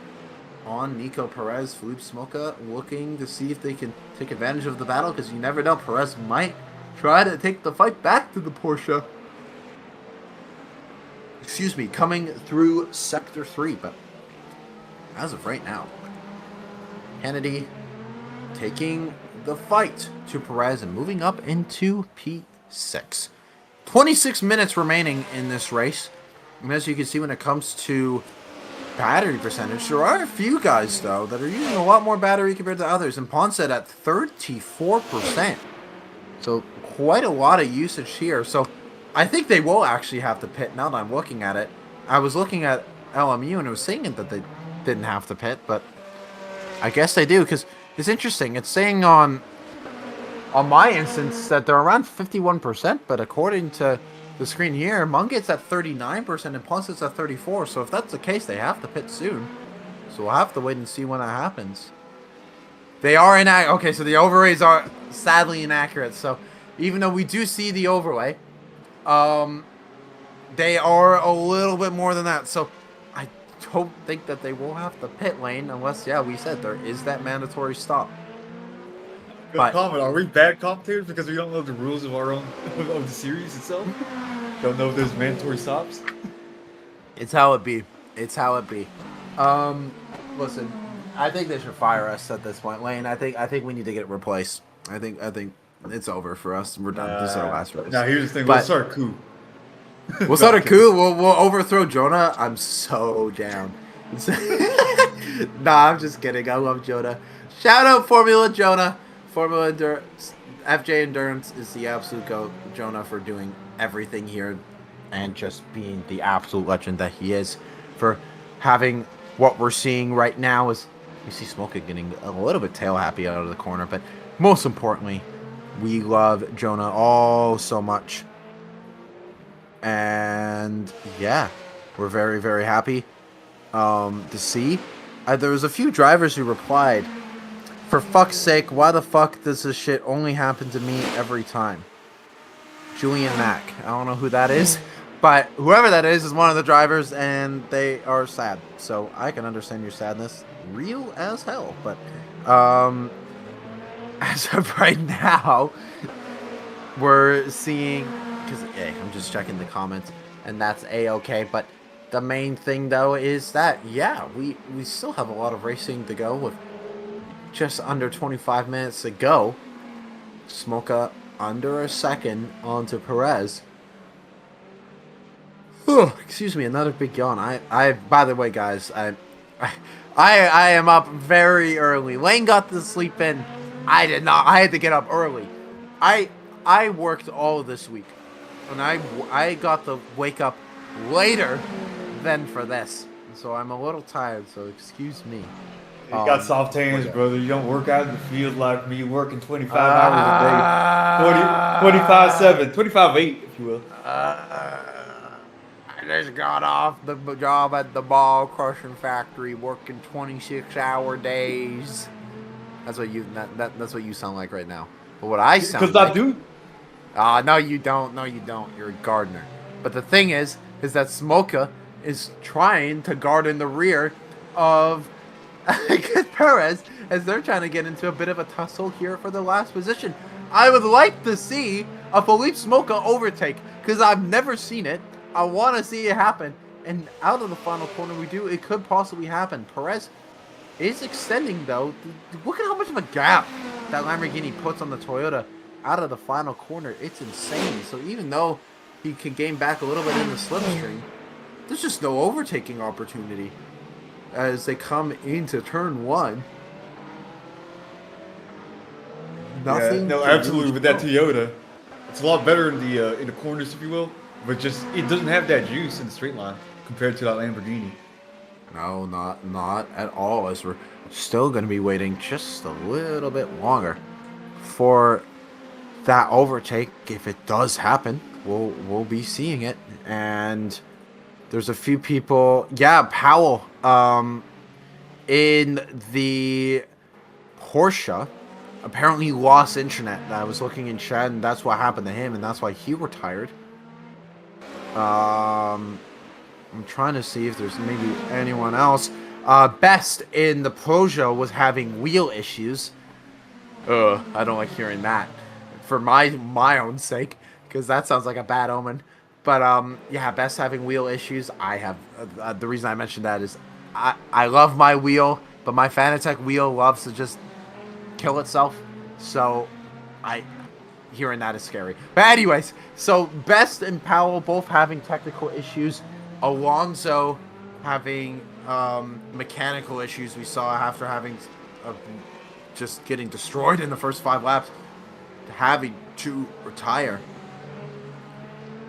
on Nico Perez. Felipe Smoka looking to see if they can take advantage of the battle, because you never know, Perez might try to take the fight back to the Porsche. Excuse me, coming through Sector 3, but as of right now, Kennedy taking the fight to Perez and moving up into P6. 26 minutes remaining in this race. And as you can see, when it comes to battery percentage, there are a few guys, though, that are using a lot more battery compared to others. And Ponce at 34%. So quite a lot of usage here. So I think they will actually have to pit now that I'm looking at it. I was looking at LMU and it was saying that they didn't have to pit, but I guess they do, because it's interesting. It's saying on my instance that they're around 51%, but according to the screen here, Munget's at 39% and Ponce is at 34%. So if that's the case, they have to pit soon. So we'll have to wait and see when that happens. They are inaccurate. Okay, so the overlays are sadly inaccurate. So even though we do see the overlay, they are a little bit more than that. So I don't think that they will have to pit lane unless, yeah, we said there is that mandatory stop. Good comment. Are we bad commentators because we don't know the rules of our own of the series itself? Don't know if there's mandatory stops. It's how it be. It's how it be. Listen, I think they should fire us at this point, Lane. I think we need to get replaced. I think it's over for us. We're done. This is our last race. Now here's the thing. We'll start a coup. We'll start a coup. We'll overthrow Jonah. I'm so down. Nah, I'm just kidding. I love Jonah. Shout out Formula Jonah. Formula Endurance, FJ Endurance is the absolute GOAT. Jonah for doing everything here and just being the absolute legend that he is. For having what we're seeing right now is you see Smoka getting a little bit tail happy out of the corner, but most importantly, we love Jonah all so much. And yeah, we're very, very happy to see. There was a few drivers who replied, "For fuck's sake, why the fuck does this shit only happen to me every time?" Julian Mack. I don't know who that is, but whoever that is one of the drivers, and they are sad. So I can understand your sadness. Real as hell. But as of right now, we're seeing, because I'm just checking the comments, and that's A-okay. But the main thing, though, is that, yeah, we still have a lot of racing to go with. Just under 25 minutes to go. Smoka under a second onto Perez. Excuse me, another big yawn. I by the way, guys, I am up very early. Lane got to sleep in. I did not. I had to get up early. I worked all this week, and I got to wake up later than for this. So I'm a little tired. So excuse me. You got soft hands, brother. You don't work out in the field like me, working 25 hours a day. 25/7, 25/8, if you will. I just got off the job at the ball crushing factory, working 26-hour days. That's what that's what you sound like right now. But what I sound like... Because I do. No, you don't. No, you don't. You're a gardener. But the thing is that Smoka is trying to guard in the rear of Perez as they're trying to get into a bit of a tussle here for the last position. I would like to see a Felipe Smoka overtake because I've never seen it. I want to see it happen. And out of the final corner it could possibly happen. Perez is extending, though. Look at how much of a gap that Lamborghini puts on the Toyota out of the final corner. It's insane. So even though he can gain back a little bit in the slipstream, there's just no overtaking opportunity as they come into turn one. Nothing. Yeah, no, absolutely. With that Toyota, it's a lot better in the corners, if you will. But just it doesn't have that juice in the straight line compared to that Lamborghini. No, not at all, as we're still going to be waiting just a little bit longer for that overtake. If it does happen, we'll be seeing it. And there's a few people. Yeah, Powell in the Porsche apparently lost internet. I was looking in chat, and that's what happened to him, and that's why he retired. I'm trying to see if there's maybe anyone else. Best in the Peugeot was having wheel issues. I don't like hearing that for my own sake, because that sounds like a bad omen. But yeah, Best having wheel issues. I have the reason I mentioned that is I love my wheel, but my Fanatec wheel loves to just kill itself. So hearing that is scary. But anyways, so Best and Powell both having technical issues. Alonso having mechanical issues. We saw after having just getting destroyed in the first 5 laps, having to retire.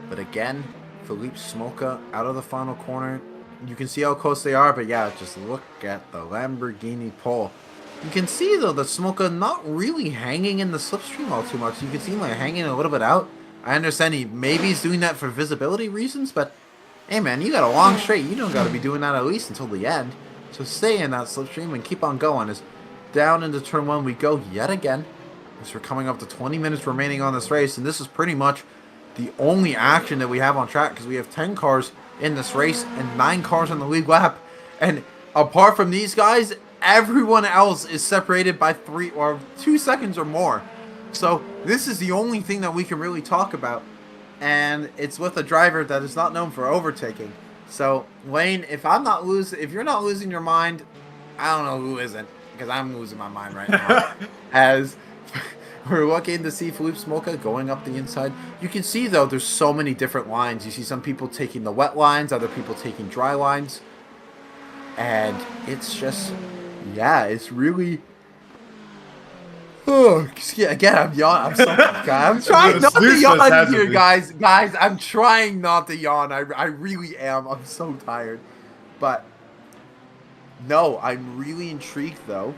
But again, Philippe Smoka out of the final corner. You can see how close they are, but yeah, just look at the Lamborghini pole. You can see, though, that Smoka not really hanging in the slipstream all too much. You can see him like hanging a little bit out. I understand maybe he's doing that for visibility reasons, but hey, man, you got a long straight. You don't got to be doing that at least until the end. So stay in that slipstream and keep on going. As down into turn 1 we go yet again. As we're coming up to 20 minutes remaining on this race, and this is pretty much the only action that we have on track, because we have 10 cars in this race and 9 cars on the lead lap. And apart from these guys, everyone else is separated by 3 or 2 seconds or more. So this is the only thing that we can really talk about, and it's with a driver that is not known for overtaking. So Lane, if you're not losing your mind, I don't know who isn't, because I'm losing my mind right now. As we're looking to see Philippe Smoka going up the inside. You can see, though, there's so many different lines. You see some people taking the wet lines, other people taking dry lines. And it's just, yeah, it's really... Oh, yeah, again, I'm yawning. I'm trying not to yawn here, guys. Guys, I'm trying not to yawn. I really am. I'm so tired. But, no, I'm really intrigued, though,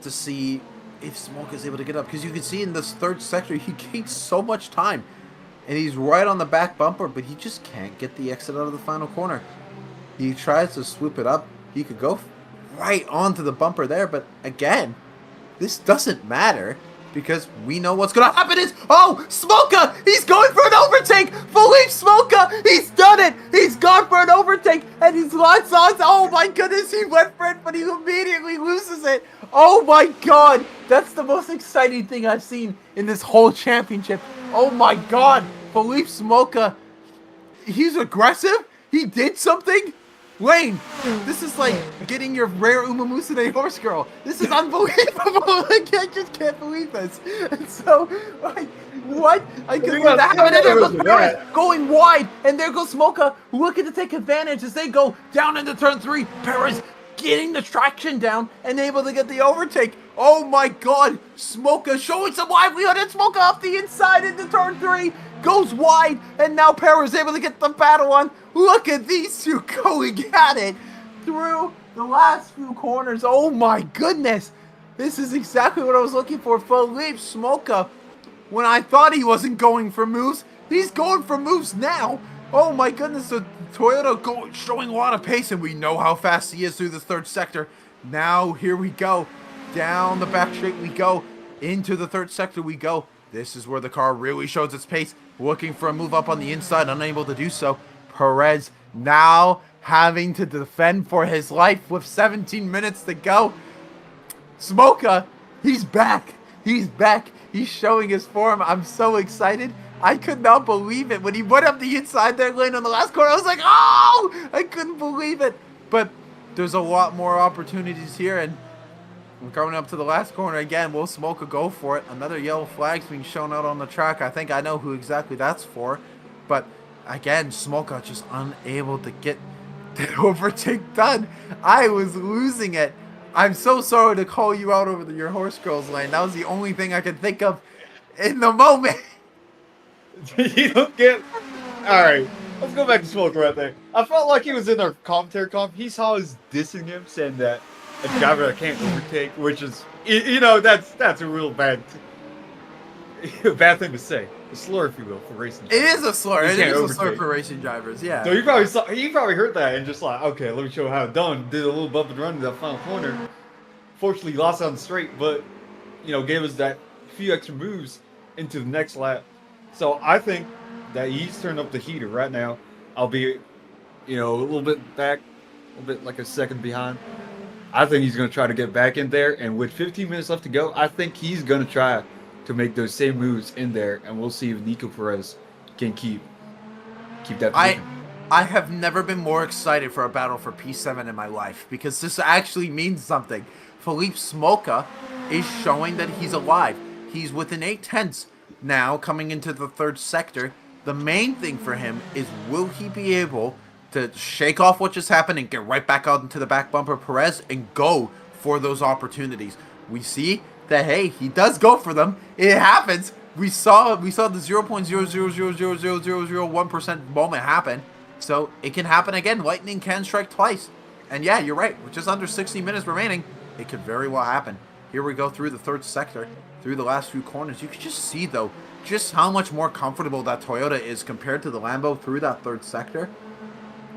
to see if Smoke is able to get up, because you can see in this third sector he gains so much time, and he's right on the back bumper, but he just can't get the exit out of the final corner. He tries to swoop it up. He could go right onto the bumper there, but again, this doesn't matter, because we know what's gonna happen is, oh, Smoka, he's going for an overtake. Philippe Smoka, he's done it. He's gone for an overtake, and he's lost on. Oh my goodness, he went for it, but he immediately loses it. Oh my god, that's the most exciting thing I've seen in this whole championship. Oh my god, Philippe Smoka, he's aggressive. He did something. Lane, this is like getting your rare Uma Musume horse girl. This is unbelievable. I just can't believe this. And so, like, what? I could let that happen. And there goes Perez going wide. And there goes Smoka looking to take advantage as they go down into turn 3. Perez getting the traction down and able to get the overtake. Oh my god. Smoka showing some livelihood, and Smoka up the inside into turn 3. Goes wide, and now Perez able to get the battle on. Look at these two going at it through the last few corners. Oh my goodness. This is exactly what I was looking for. Philippe Smoka, when I thought he wasn't going for moves, he's going for moves now. Oh my goodness, the Toyota showing a lot of pace, and we know how fast he is through the third sector. Now, here we go. Down the back straight we go. Into the third sector we go. This is where the car really shows its pace. Looking for a move up on the inside, unable to do so. Perez now having to defend for his life with 17 minutes to go. Smoka, he's back. He's back. He's showing his form. I'm so excited. I could not believe it. When he went up the inside there lane on the last corner, I was like, oh! I couldn't believe it. But there's a lot more opportunities here, and we're coming up to the last corner again. Will Smoka go for it? Another yellow flag's being shown out on the track. I think I know who exactly that's for. But again, Smoka just unable to get the overtake done. I was losing it. I'm so sorry to call you out over your horse girls lane. That was the only thing I could think of in the moment. You don't get... Alright. Let's go back to Smoke right there. I felt like he was in our commentary comp. He saw us dissing him, saying that a driver that can't overtake, which is, you know, that's a real bad thing to say. A slur, if you will, for racing It drivers. is a slur. You It can't is a slur overtake. for racing drivers. Yeah. So he probably heard that and just like, okay, let me show how it's done. Did a little bump and run in that final corner. Fortunately, lost on the straight, but you know, gave us that few extra moves into the next lap. So I think that he's turned up the heater right now, albeit, you know, a little bit back, a little bit like a second behind. I think he's going to try to get back in there, and with 15 minutes left to go, I think he's going to try to make those same moves in there, and we'll see if Nico Perez can keep that position. I have never been more excited for a battle for P7 in my life, because this actually means something. Philippe Smoka is showing that he's alive. He's within 8/10 now, coming into the third sector. The main thing for him is, will he be able to shake off what just happened and get right back out into the back bumper of Perez and go for those opportunities? We see that, hey, he does go for them. It happens. We saw the 0.0000001% moment happen. So it can happen again. Lightning can strike twice. And yeah, you're right. With just under 60 minutes remaining, it could very well happen. Here we go through the third sector, through the last few corners. You can just see, though, just how much more comfortable that Toyota is compared to the Lambo through that third sector.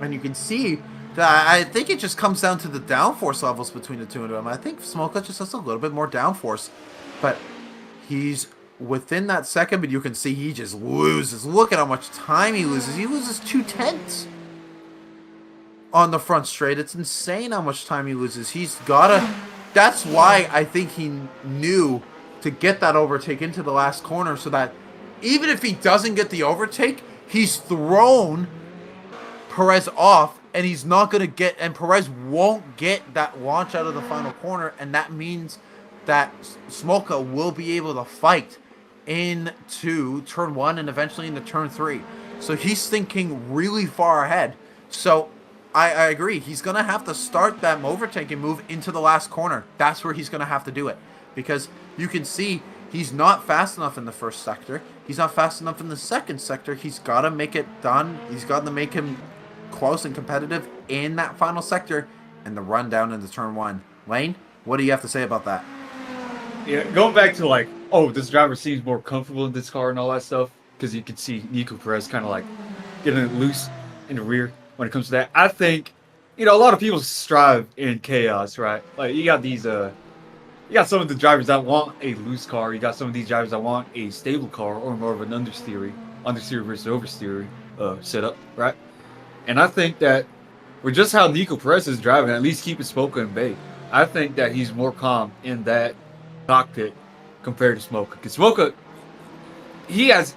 And you can see that I think it just comes down to the downforce levels between the two of them. I think Smoka just has a little bit more downforce. But he's within that second, but you can see he just loses. Look at how much time he loses. He loses 2/10 on the front straight. It's insane how much time he loses. He's gotta... That's why I think he knew to get that overtake into the last corner, so that even if he doesn't get the overtake, he's thrown Perez off, and he's not going to get, and Perez won't get that launch out of the final corner, and that means that Smolka will be able to fight into turn 1 and eventually into turn 3. So he's thinking really far ahead. So I agree. He's going to have to start that overtake and move into the last corner. That's where he's going to have to do it. Because you can see he's not fast enough in the first sector. He's not fast enough in the second sector. He's got to make it done. He's got to make him close and competitive in that final sector and the run down into turn 1. Lane, what do you have to say about that? Yeah, going back to like, oh, this driver seems more comfortable in this car and all that stuff, because you can see Nico Perez kind of like getting it loose in the rear when it comes to that. I think, you know, a lot of people strive in chaos, right? Like you got these, you got some of the drivers that want a loose car. You got some of these drivers that want a stable car or more of an understeer versus oversteer setup, right? And I think that with just how Nico Perez is driving, at least keeping Smoka in bay, I think that he's more calm in that cockpit compared to Smoka. Because Smoka, he has,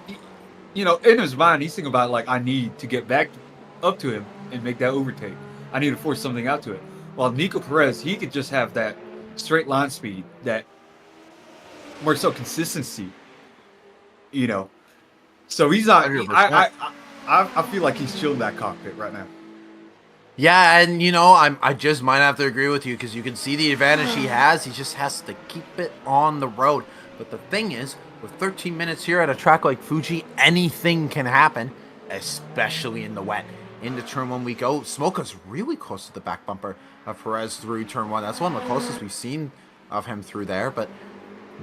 you know, in his mind, he's thinking about like, I need to get back up to him and make that overtake. I need to force something out to it. While Nico Perez, he could just have that straight line speed, that more so consistency, you know. So he's not. I feel like he's chilling that cockpit right now. Yeah, and you know, I just might have to agree with you, because you can see the advantage he has. He just has to keep it on the road. But the thing is, with 13 minutes here at a track like Fuji, anything can happen, especially in the wet. Into turn 1 we go. Smoka's really close to the back bumper of Perez through turn 1. That's one of the closest we've seen of him through there. But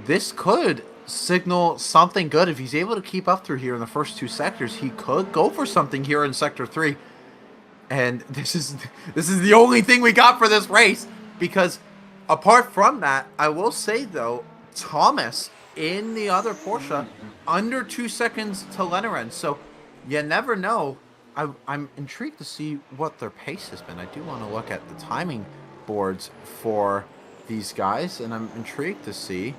this could signal something good. If he's able to keep up through here in the first 2 sectors, he could go for something here in sector 3. And this is the only thing we got for this race, because apart from that, I will say though, Thomas in the other Porsche under 2 seconds to Lenaren. So you never know. I'm intrigued to see what their pace has been. I do want to look at the timing boards for these guys, and I'm intrigued to see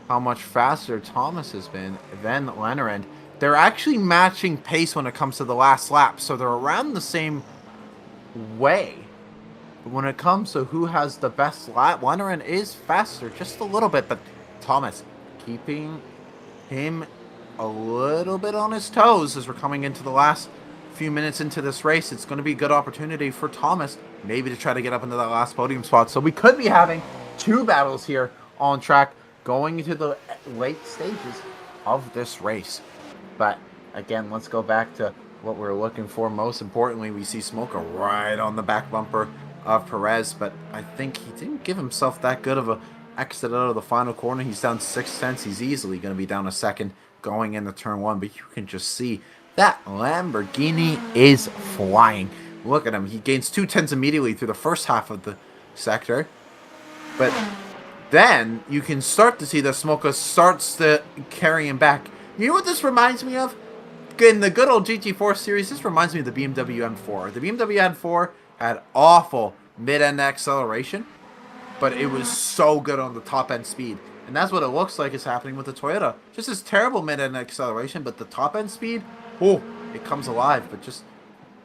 how much faster Thomas has been than Lenaren. They're actually matching pace when it comes to the last lap, so they're around the same way. But when it comes to who has the best lap, Lenaren is faster just a little bit, but Thomas keeping him a little bit on his toes as we're coming into the last few minutes into this race. It's going to be a good opportunity for Thomas maybe to try to get up into that last podium spot. So we could be having 2 battles here on track going into the late stages of this race. But again, let's go back to what we're looking for. Most importantly, we see Smoker right on the back bumper of Perez, but I think he didn't give himself that good of a exit out of the final corner. He's down 6/10. He's easily going to be down a second going into turn 1, but you can just see that Lamborghini is flying. Look at him. He gains 2/10 immediately through the first half of the sector, but then you can start to see that Smoker starts to carry him back. You know what this reminds me of? In the good old GT4 series, this reminds me of the BMW M4. The BMW M4 had awful mid-end acceleration, but it was so good on the top-end speed. And that's what it looks like is happening with the Toyota. Just this terrible mid-end acceleration, but the top-end speed, oh, it comes alive, but just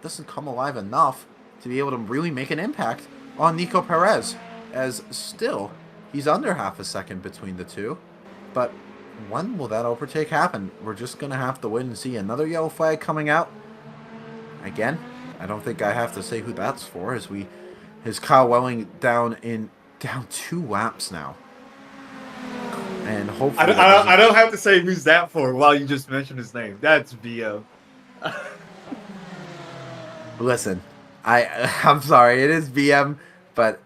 doesn't come alive enough to be able to really make an impact on Nico Perez, as still, he's under half a second between the two. But when will that overtake happen? We're just going to have to wait and see. Another yellow flag coming out. Again, I don't think I have to say who that's for, as Kyle Welling down 2 laps now. And hopefully I don't have to say who's that for while you just mentioned his name. That's VO. Listen, I'm sorry, it is VM, but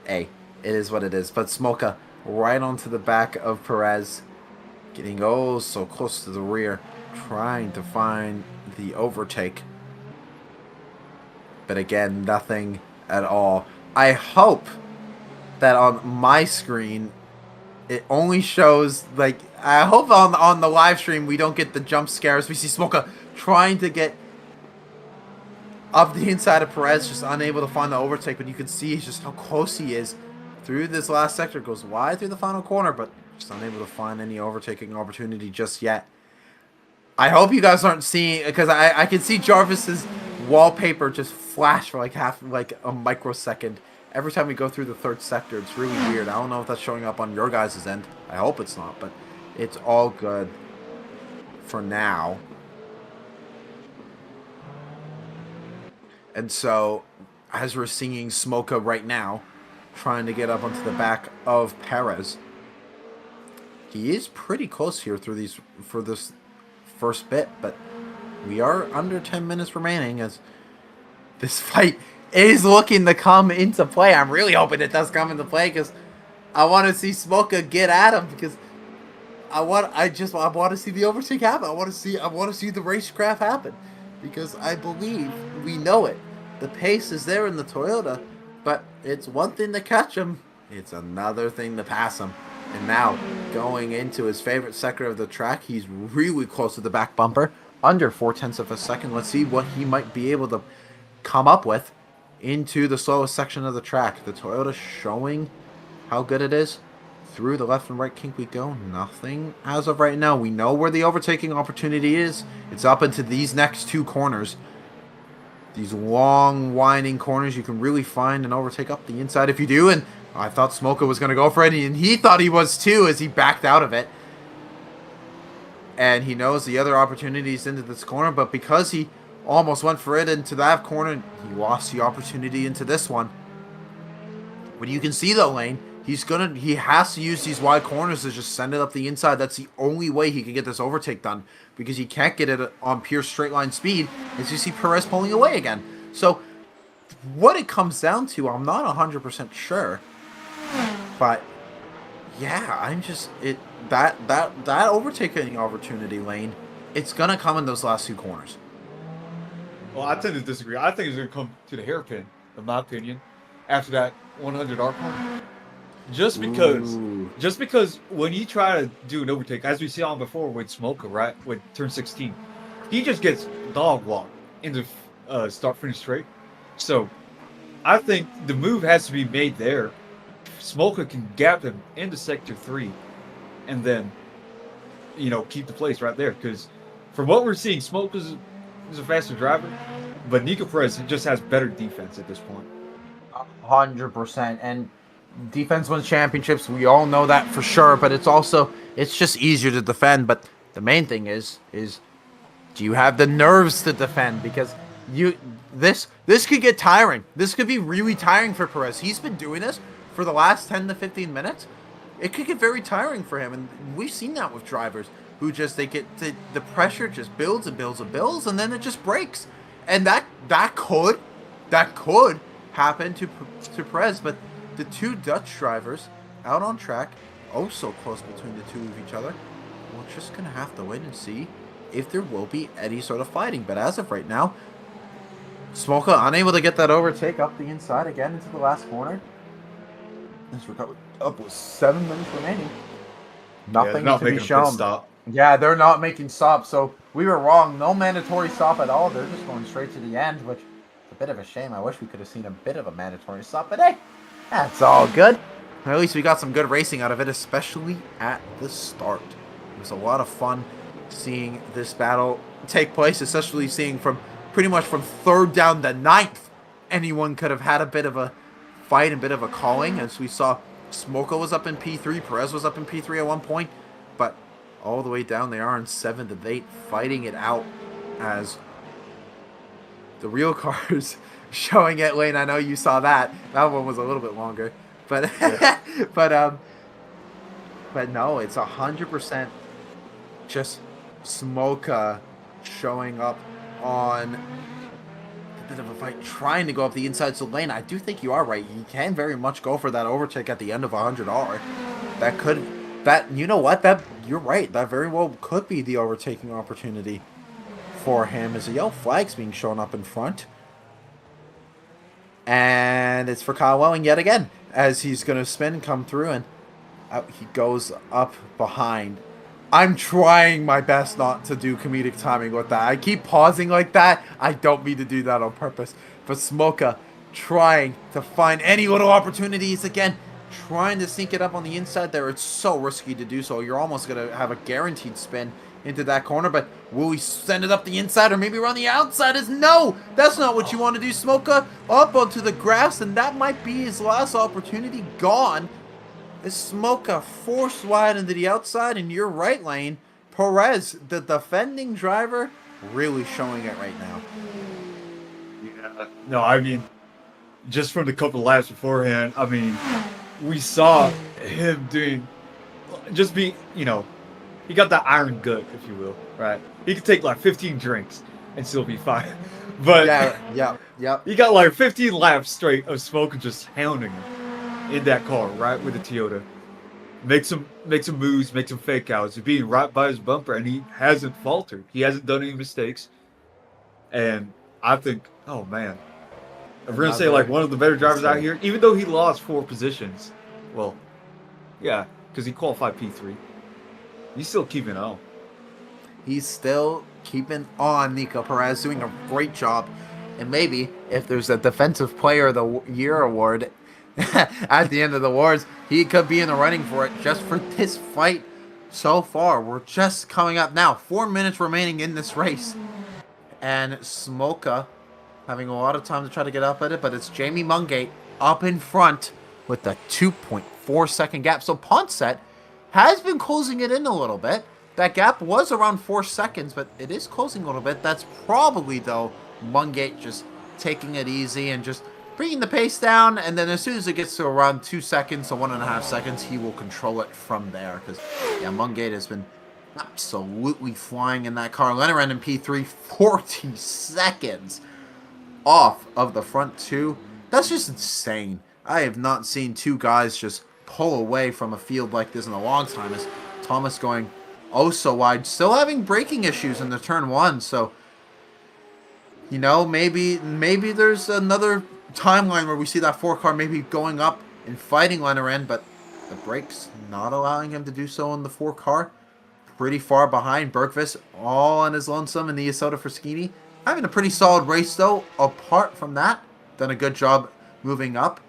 hey, it is what it is. But Smoka right onto the back of Perez, getting oh so close to the rear, trying to find the overtake. But again, nothing at all. I hope that on my screen it only shows, like, I hope on the live stream we don't get the jump scares. We see Smoka trying to get up the inside of Perez, just unable to find the overtake, but you can see just how close he is through this last sector. Goes wide through the final corner, but just unable to find any overtaking opportunity just yet. I hope you guys aren't seeing, because I can see Jarvis's wallpaper just flash for like a microsecond every time we go through the third sector. It's really weird. I don't know if that's showing up on your guys' end. I hope it's not, but it's all good for now. And so, as we're seeing Smoka right now, trying to get up onto the back of Perez, he is pretty close here for this first bit, but we are under 10 minutes remaining as this fight is looking to come into play. I'm really hoping it does come into play, because I want to see Smoka get at him, because I want to see the overtake happen. I want to see the racecraft happen, because I believe we know it. The pace is there in the Toyota, but it's one thing to catch him, it's another thing to pass him. And now, going into his favorite sector of the track, he's really close to the back bumper, under 0.4 of a second. Let's see what he might be able to come up with into the slowest section of the track. The Toyota showing how good it is. Through the left and right kink we go. Nothing as of right now. We know where the overtaking opportunity is. It's up into these next 2 corners. These long, winding corners. You can really find an overtake up the inside if you do. And I thought Smoka was going to go for it, and he thought he was too as he backed out of it. And he knows the other opportunities into this corner, but because he almost went for it into that corner, he lost the opportunity into this one. But you can see though, Lane, he has to use these wide corners to just send it up the inside. That's the only way he can get this overtake done, because he can't get it on pure straight line speed as you see Perez pulling away again. So what it comes down to, I'm not 100% sure, but yeah, I'm just that overtaking opportunity, Lane, it's gonna come in those last 2 corners. Well, I tend to disagree. I think it's going to come to the hairpin, in my opinion, after that 100 R corner. Just because when you try to do an overtake, as we saw before with Smoka, right, with turn 16, he just gets dog walked into start-finish straight. So I think the move has to be made there. Smoka can gap him into sector 3 and then, keep the place right there. Because from what we're seeing, Smoka's is a faster driver, but Nico Perez just has better defense at this point. 100%. And defense wins championships. We all know that for sure, but it's just easier to defend. But the main thing is do you have the nerves to defend? Because this could get tiring. This could be really tiring for Perez. He's been doing this for the last 10 to 15 minutes. It could get very tiring for him, and we've seen that with drivers. who just the pressure just builds and builds and builds, and then it just breaks, and that could happen to Perez, but the two Dutch drivers out on track, oh so close between the two of each other. We're just gonna have to wait and see if there will be any sort of fighting. But as of right now, Smolka unable to get that overtake up the inside again into the last corner. This recovery up with 7 minutes remaining. Nothing to be shown. Yeah, they're not making stops, so we were wrong. No mandatory stop at all. They're just going straight to the end, which is a bit of a shame. I wish we could have seen a bit of a mandatory stop, but hey, that's all good. At least we got some good racing out of it, especially at the start. It was a lot of fun seeing this battle take place, especially seeing from pretty much from 3rd down to 9th. Anyone could have had a bit of a fight and a bit of a calling, as we saw Smolka was up in P3, Perez was up in P3 at one point, but all the way down they are in 7th and 8th, fighting it out as the real cars showing it. Lane, I know you saw that. That one was a little bit longer, but yeah. but no, it's 100% just Smolka showing up on a bit of a fight, trying to go up the inside. So Lane, I do think you are right. You can very much go for that overtake at the end of 100R. You know what? You're right. That very well could be the overtaking opportunity for him, as a yellow flag's being shown up in front. And it's for Kyle Welling yet again, as he's going to spin and come through, and out he goes up behind. I'm trying my best not to do comedic timing with that. I keep pausing like that. I don't mean to do that on purpose. But Smolka trying to find any little opportunities again. Trying to sneak it up on the inside there. It's so risky to do so. You're almost going to have a guaranteed spin into that corner. But will he send it up the inside or maybe around the outside? No, that's not what you want to do. Smolka up onto the grass, and that might be his last opportunity gone. Is Smolka forced wide into the outside, and you're right, Lane. Perez, the defending driver, really showing it right now. Yeah, no, I mean, just from the couple of laps beforehand, I mean, we saw him being, he got that iron gut, if you will, right? He could take like 15 drinks and still be fine. But yeah. He got like 15 laps straight of Smolka just hounding him in that car, right, with the Toyota. Make some moves, make some fake outs, being right by his bumper, and he hasn't faltered. He hasn't done any mistakes. And I think, oh man, if we're gonna say like one of the better drivers out here, even though he lost 4 positions, well, yeah, because he qualified P3, he's still keeping on. He's still keeping on. Nico Perez doing a great job, and maybe if there's a Defensive Player of the Year award at the end of the awards, he could be in the running for it just for this fight so far. We're just coming up now. 4 minutes remaining in this race. And Smolka having a lot of time to try to get up at it, but it's Jamie Mungate up in front with the 2.4 second gap. So Ponset has been closing it in a little bit. That gap was around 4 seconds, but it is closing a little bit. That's probably, though, Mungate just taking it easy and just bringing the pace down, and then as soon as it gets to around 2 seconds to 1.5 seconds, he will control it from there. Because, yeah, Mungate has been absolutely flying in that car. Leonard in P3, 40 seconds off of the front two. That's just insane. I have not seen two guys just pull away from a field like this in a long time. As Thomas going oh so wide, still having braking issues in the turn one. So, maybe there's another timeline where we see that 4 car maybe going up and fighting Leonard, but the brakes not allowing him to do so in the 4 car. Pretty far behind. Bergqvist all on his lonesome in the Isotta Fraschini. Having a pretty solid race though. Apart from that, done a good job moving up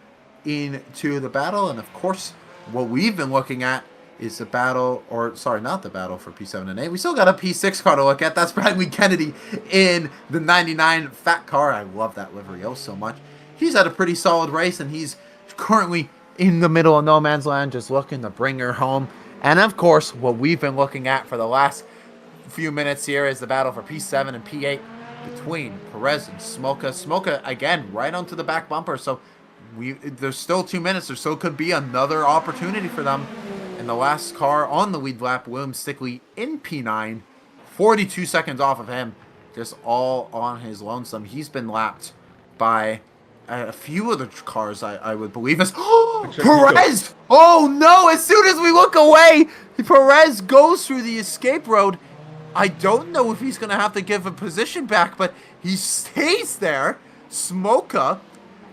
into the battle. And of course, what we've been looking at is the battle, not the battle for P7 and 8. We still got a P6 car to look at. That's Bradley Kennedy in the 99 fat car. I love that livery so much. He's had a pretty solid race, and he's currently in the middle of no man's land, just looking to bring her home. And of course, what we've been looking at for the last few minutes here is the battle for P7 and P8 between Perez and Smolka. Smolka, again, right onto the back bumper. So there's still 2 minutes. There still could be another opportunity for them. And the last car on the lead lap, William Stickley in P9, 42 seconds off of him, just all on his lonesome. He's been lapped by a few of the cars, I would believe. Perez! Oh no! As soon as we look away, Perez goes through the escape road. I don't know if he's going to have to give a position back, but he stays there. Smoka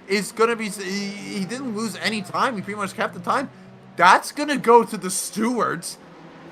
is going to be... He didn't lose any time. He pretty much kept the time. That's going to go to the stewards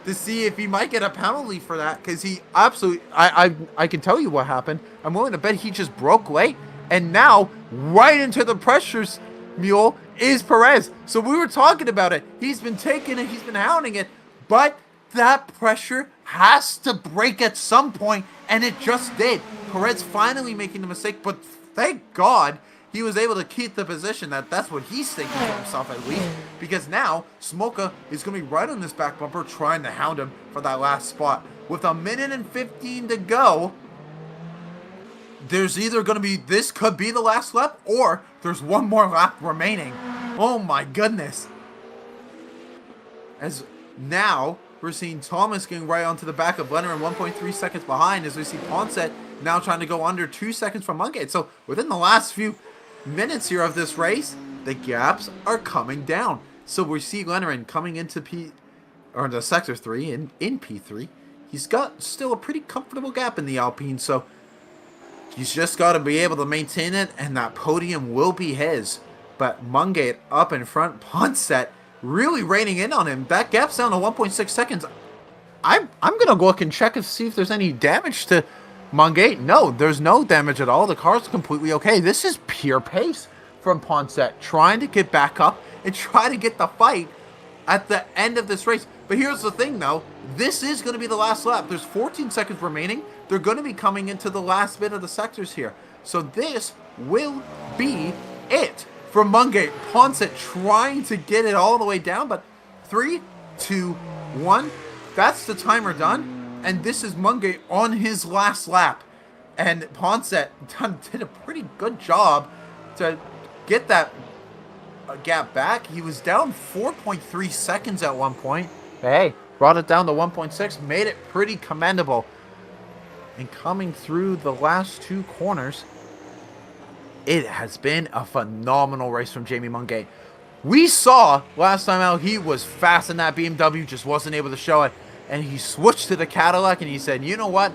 to see if he might get a penalty for that, because he absolutely... I can tell you what happened. I'm willing to bet he just broke late, and now, right into the pressures mule is Perez. So we were talking about it. He's been taking it. He's been hounding it, but that pressure has to break at some point, and it just did. Perez finally making the mistake, but thank God he was able to keep the position. That's what he's thinking to himself, at least, because now Smoka is going to be right on this back bumper trying to hound him for that last spot. With 1:15 to go, there's either going to be, this could be the last lap, or there's one more lap remaining. Oh my goodness. As now we're seeing Thomas getting right onto the back of Leonard, 1.3 seconds behind, as we see Ponset now trying to go under 2 seconds from Mungate. So within the last few minutes here of this race, the gaps are coming down. So we see Leonard coming into the sector 3 and in P3. He's got still a pretty comfortable gap in the Alpine, so he's just got to be able to maintain it, and that podium will be his. But Mungate up in front, Ponset really reining in on him. That gap's down to 1.6 seconds. I'm going to look and check and see if there's any damage to Mungate. No, there's no damage at all. The car's completely okay. This is pure pace from Ponset, trying to get back up and try to get the fight at the end of this race. But here's the thing, though. This is going to be the last lap. There's 14 seconds remaining. They're going to be coming into the last bit of the sectors here. So this will be it for Mungate. Ponset trying to get it all the way down, but 3, 2, 1. That's the timer done. And this is Mungate on his last lap. And Ponset did a pretty good job to get that gap back. He was down 4.3 seconds at one point. Hey, brought it down to 1.6, made it pretty commendable. And coming through the last two corners, it has been a phenomenal race from Jamie Mungate. We saw last time out he was fast in that BMW, just wasn't able to show it. And he switched to the Cadillac and he said, you know what?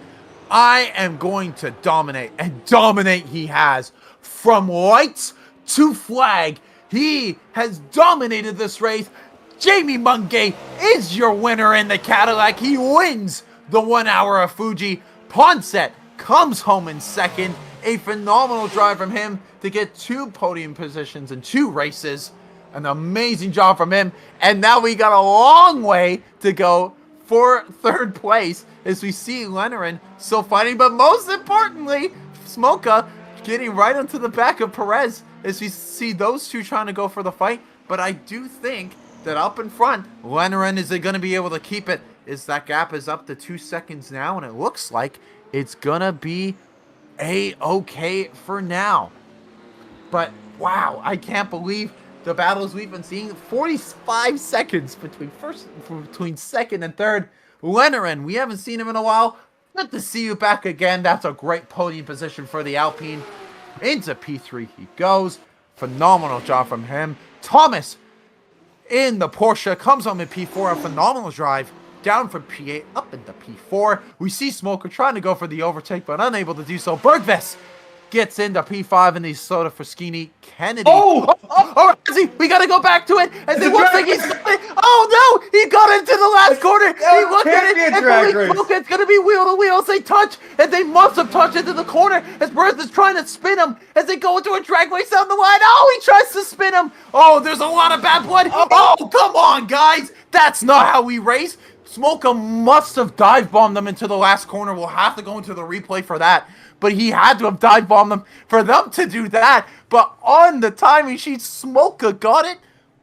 I am going to dominate. And dominate he has. From lights to flag, he has dominated this race. Jamie Mungate is your winner in the Cadillac. He wins the 1 hour of Fuji. Ponset comes home in second. A phenomenal drive from him to get 2 podium positions in 2 races. An amazing job from him. And now we got a long way to go for 3rd place as we see Leonard still fighting. But most importantly, Smoka getting right onto the back of Perez as we see those two trying to go for the fight. But I do think that up in front, Leonard is going to be able to keep it, as that gap is up to 2 seconds now, and it looks like it's going to be a-okay for now. But wow, I can't believe the battles we've been seeing. 45 seconds between second and third. Leonard, we haven't seen him in a while. Good to see you back again. That's a great podium position for the Alpine. Into P3 he goes. Phenomenal job from him. Thomas in the Porsche comes home in P4. A phenomenal drive. Down from P8 up into P4. We see Smoker trying to go for the overtake, but unable to do so. Bergves gets into P5 in the Soda Fraschini. Kennedy. Oh, we got to go back to it. And it looks like he's... Oh, no! He got into the last corner. He looked at it. And it's going to be wheel to wheel as they touch. And they must have touched into the corner as Bergves is trying to spin him as they go into a drag race down the line. Oh, he tries to spin him. Oh, there's a lot of bad blood. Oh, come on, guys. That's not how we race. Smoka must have dive bombed them into the last corner. We'll have to go into the replay for that. But he had to have dive bombed them for them to do that. But on the timing sheet, Smoka got it.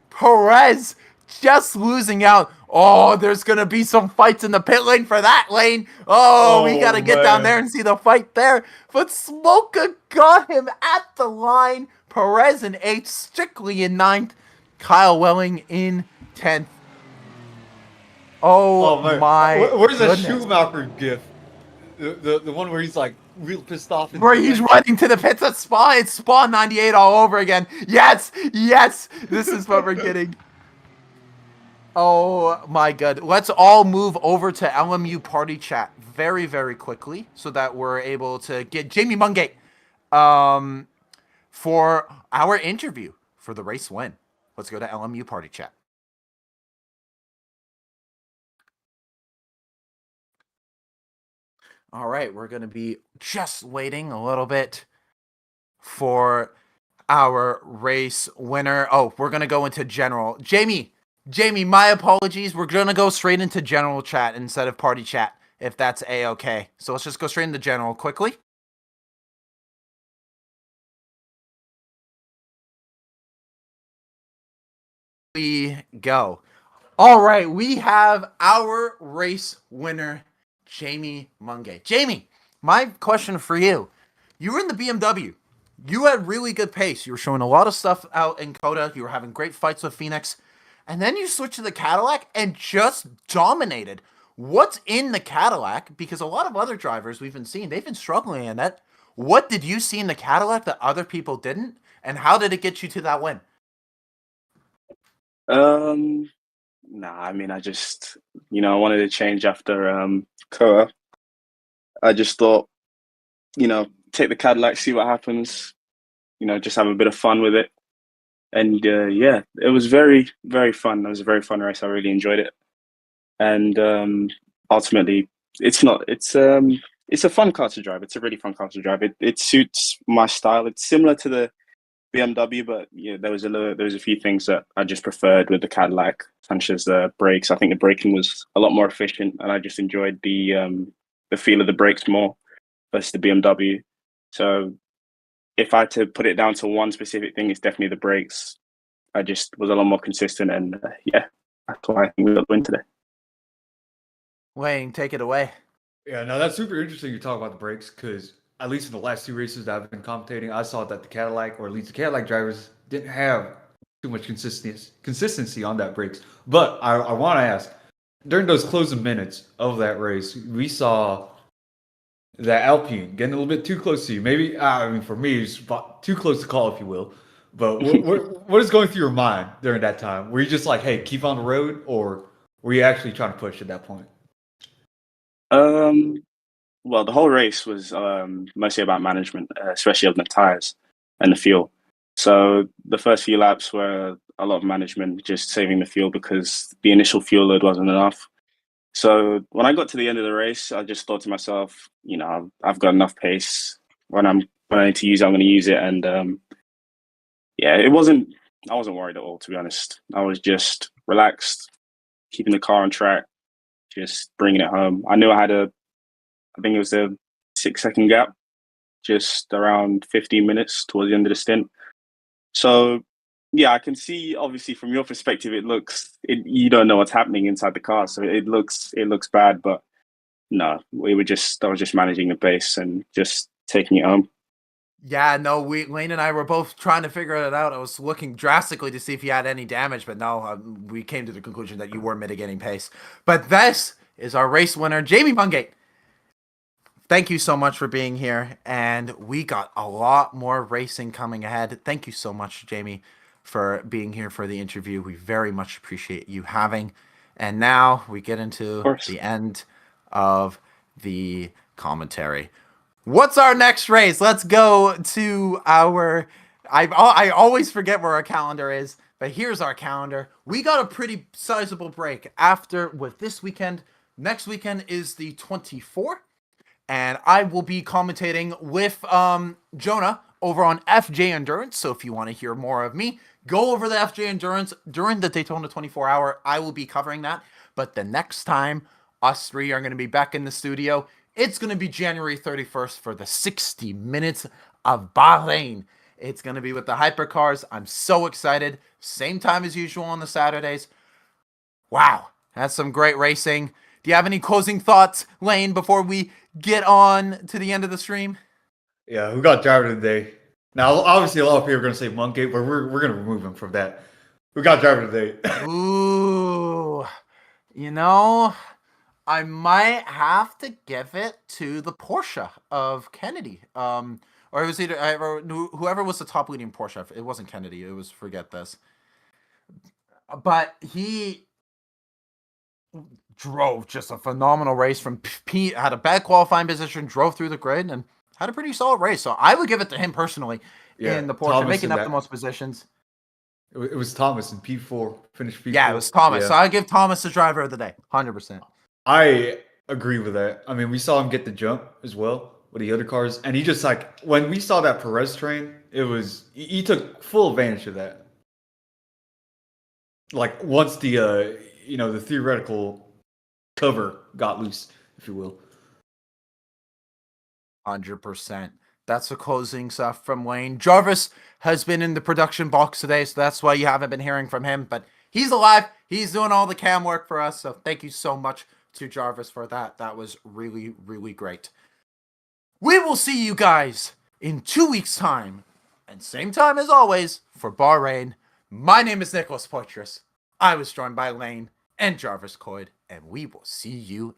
Perez just losing out. Oh, there's going to be some fights in the pit lane for that lane. Oh, we got to get down there and see the fight there. But Smoka got him at the line. Perez in 8th, Strictly in 9th. Kyle Welling in 10th. Oh man, my where's the goodness. Schumacher gif? The one where he's like real pissed off. Where he's running to the pits at Spa. It's Spa 98 all over again. Yes, yes, this is what we're getting. Oh my god. Let's all move over to LMU party chat very, very quickly so that we're able to get Jamie Mungate for our interview for the race win. Let's go to LMU party chat. All right, we're going to be just waiting a little bit for our race winner. Oh, we're going to go into general. Jamie, my apologies. We're going to go straight into general chat instead of party chat, if that's A-okay. So let's just go straight into general quickly. We go. All right, we have our race winner, Jamie Mungate. Jamie, my question for you. You were in the BMW. You had really good pace. You were showing a lot of stuff out in Coda. You were having great fights with Phoenix. And then you switched to the Cadillac and just dominated. What's in the Cadillac? Because a lot of other drivers we've been seeing, they've been struggling in that. What did you see in the Cadillac that other people didn't? And how did it get you to that win? Nah, I mean, I just, I wanted to change after Koa. I just thought, take the Cadillac, see what happens, just have a bit of fun with it. And yeah, it was very, very fun. It was a very fun race. I really enjoyed it. And ultimately, it's a fun car to drive. It's a really fun car to drive. It suits my style. It's similar to the BMW, but there was a few things that I just preferred with the Cadillac, such as the brakes. I think the braking was a lot more efficient, and I just enjoyed the feel of the brakes more versus the BMW. So if I had to put it down to one specific thing, it's definitely the brakes. I just was a lot more consistent, and yeah, that's why I think we got the win today. Wayne, take it away. Yeah, no, that's super interesting you talk about the brakes because at least in the last two races that I've been commentating, I saw that the Cadillac, or at least the Cadillac drivers, didn't have too much consistency on that brakes. But I want to ask, during those closing minutes of that race, we saw that Alpine getting a little bit too close to you. Maybe, I mean, for me, it's too close to call, if you will. But what is going through your mind during that time? Were you just like, hey, keep on the road, or were you actually trying to push at that point? Well, the whole race was mostly about management, especially of the tires and the fuel. So the first few laps were a lot of management, just saving the fuel because the initial fuel load wasn't enough. So when I got to the end of the race, I just thought to myself, I've got enough pace. When I need to use it, I'm going to use it. And yeah, I wasn't worried at all, to be honest. I was just relaxed, keeping the car on track, just bringing it home. I knew I think it was a 6-second gap, just around 15 minutes towards the end of the stint. So yeah, I can see obviously from your perspective, you don't know what's happening inside the car, so it looks bad. But no, I was just managing the pace and just taking it home. Yeah, no, Lane and I were both trying to figure it out. I was looking drastically to see if you had any damage, but no, we came to the conclusion that you were mitigating pace. But this is our race winner, Jamie Mungate. Thank you so much for being here, and we got a lot more racing coming ahead. Thank you so much, Jamie, for being here for the interview. We very much appreciate you having. And now we get into the end of the commentary. What's our next race? Let's go to our... I always forget where our calendar is, but here's our calendar. We got a pretty sizable break with this weekend. Next weekend is the 24th. And I will be commentating with Jonah over on FJ Endurance. So if you want to hear more of me, go over the FJ Endurance during the Daytona 24-hour. I will be covering that. But the next time us three are going to be back in the studio, it's going to be January 31st for the 60 minutes of Bahrain. It's going to be with the hypercars. I'm so excited. Same time as usual on the Saturdays. Wow, that's some great racing. Do you have any closing thoughts, Lane, before we get on to the end of the stream? Yeah, who got driver today? Now, obviously, a lot of people are going to say Mungate, but we're going to remove him from that. Who got driver today? Ooh. You know, I might have to give it to the Porsche of Kennedy. Or it was whoever was the top leading Porsche. It wasn't Kennedy. It was forget this. But he drove just a phenomenal race from P. Had a bad qualifying position, drove through the grid, and had a pretty solid race. So I would give it to him personally in the Porsche, Thomas making in up that. the most positions. It was Thomas in P4, finished P4. Yeah, it was Thomas. Yeah. So I give Thomas the driver of the day, 100%. I agree with that. I mean, we saw him get the jump as well with the other cars, and he just like when we saw that Perez train, it was he took full advantage of that. Like once the the theoretical cover got loose, if you will. 100%. That's the closing stuff from Lane. Jarvis has been in the production box today, so that's why you haven't been hearing from him. But he's alive. He's doing all the cam work for us. So thank you so much to Jarvis for that. That was really, really great. We will see you guys in 2 weeks' time. And same time as always for Bahrain. My name is Nicholas Poitras. I was joined by Lane and Jarvis Coyd. And we will see you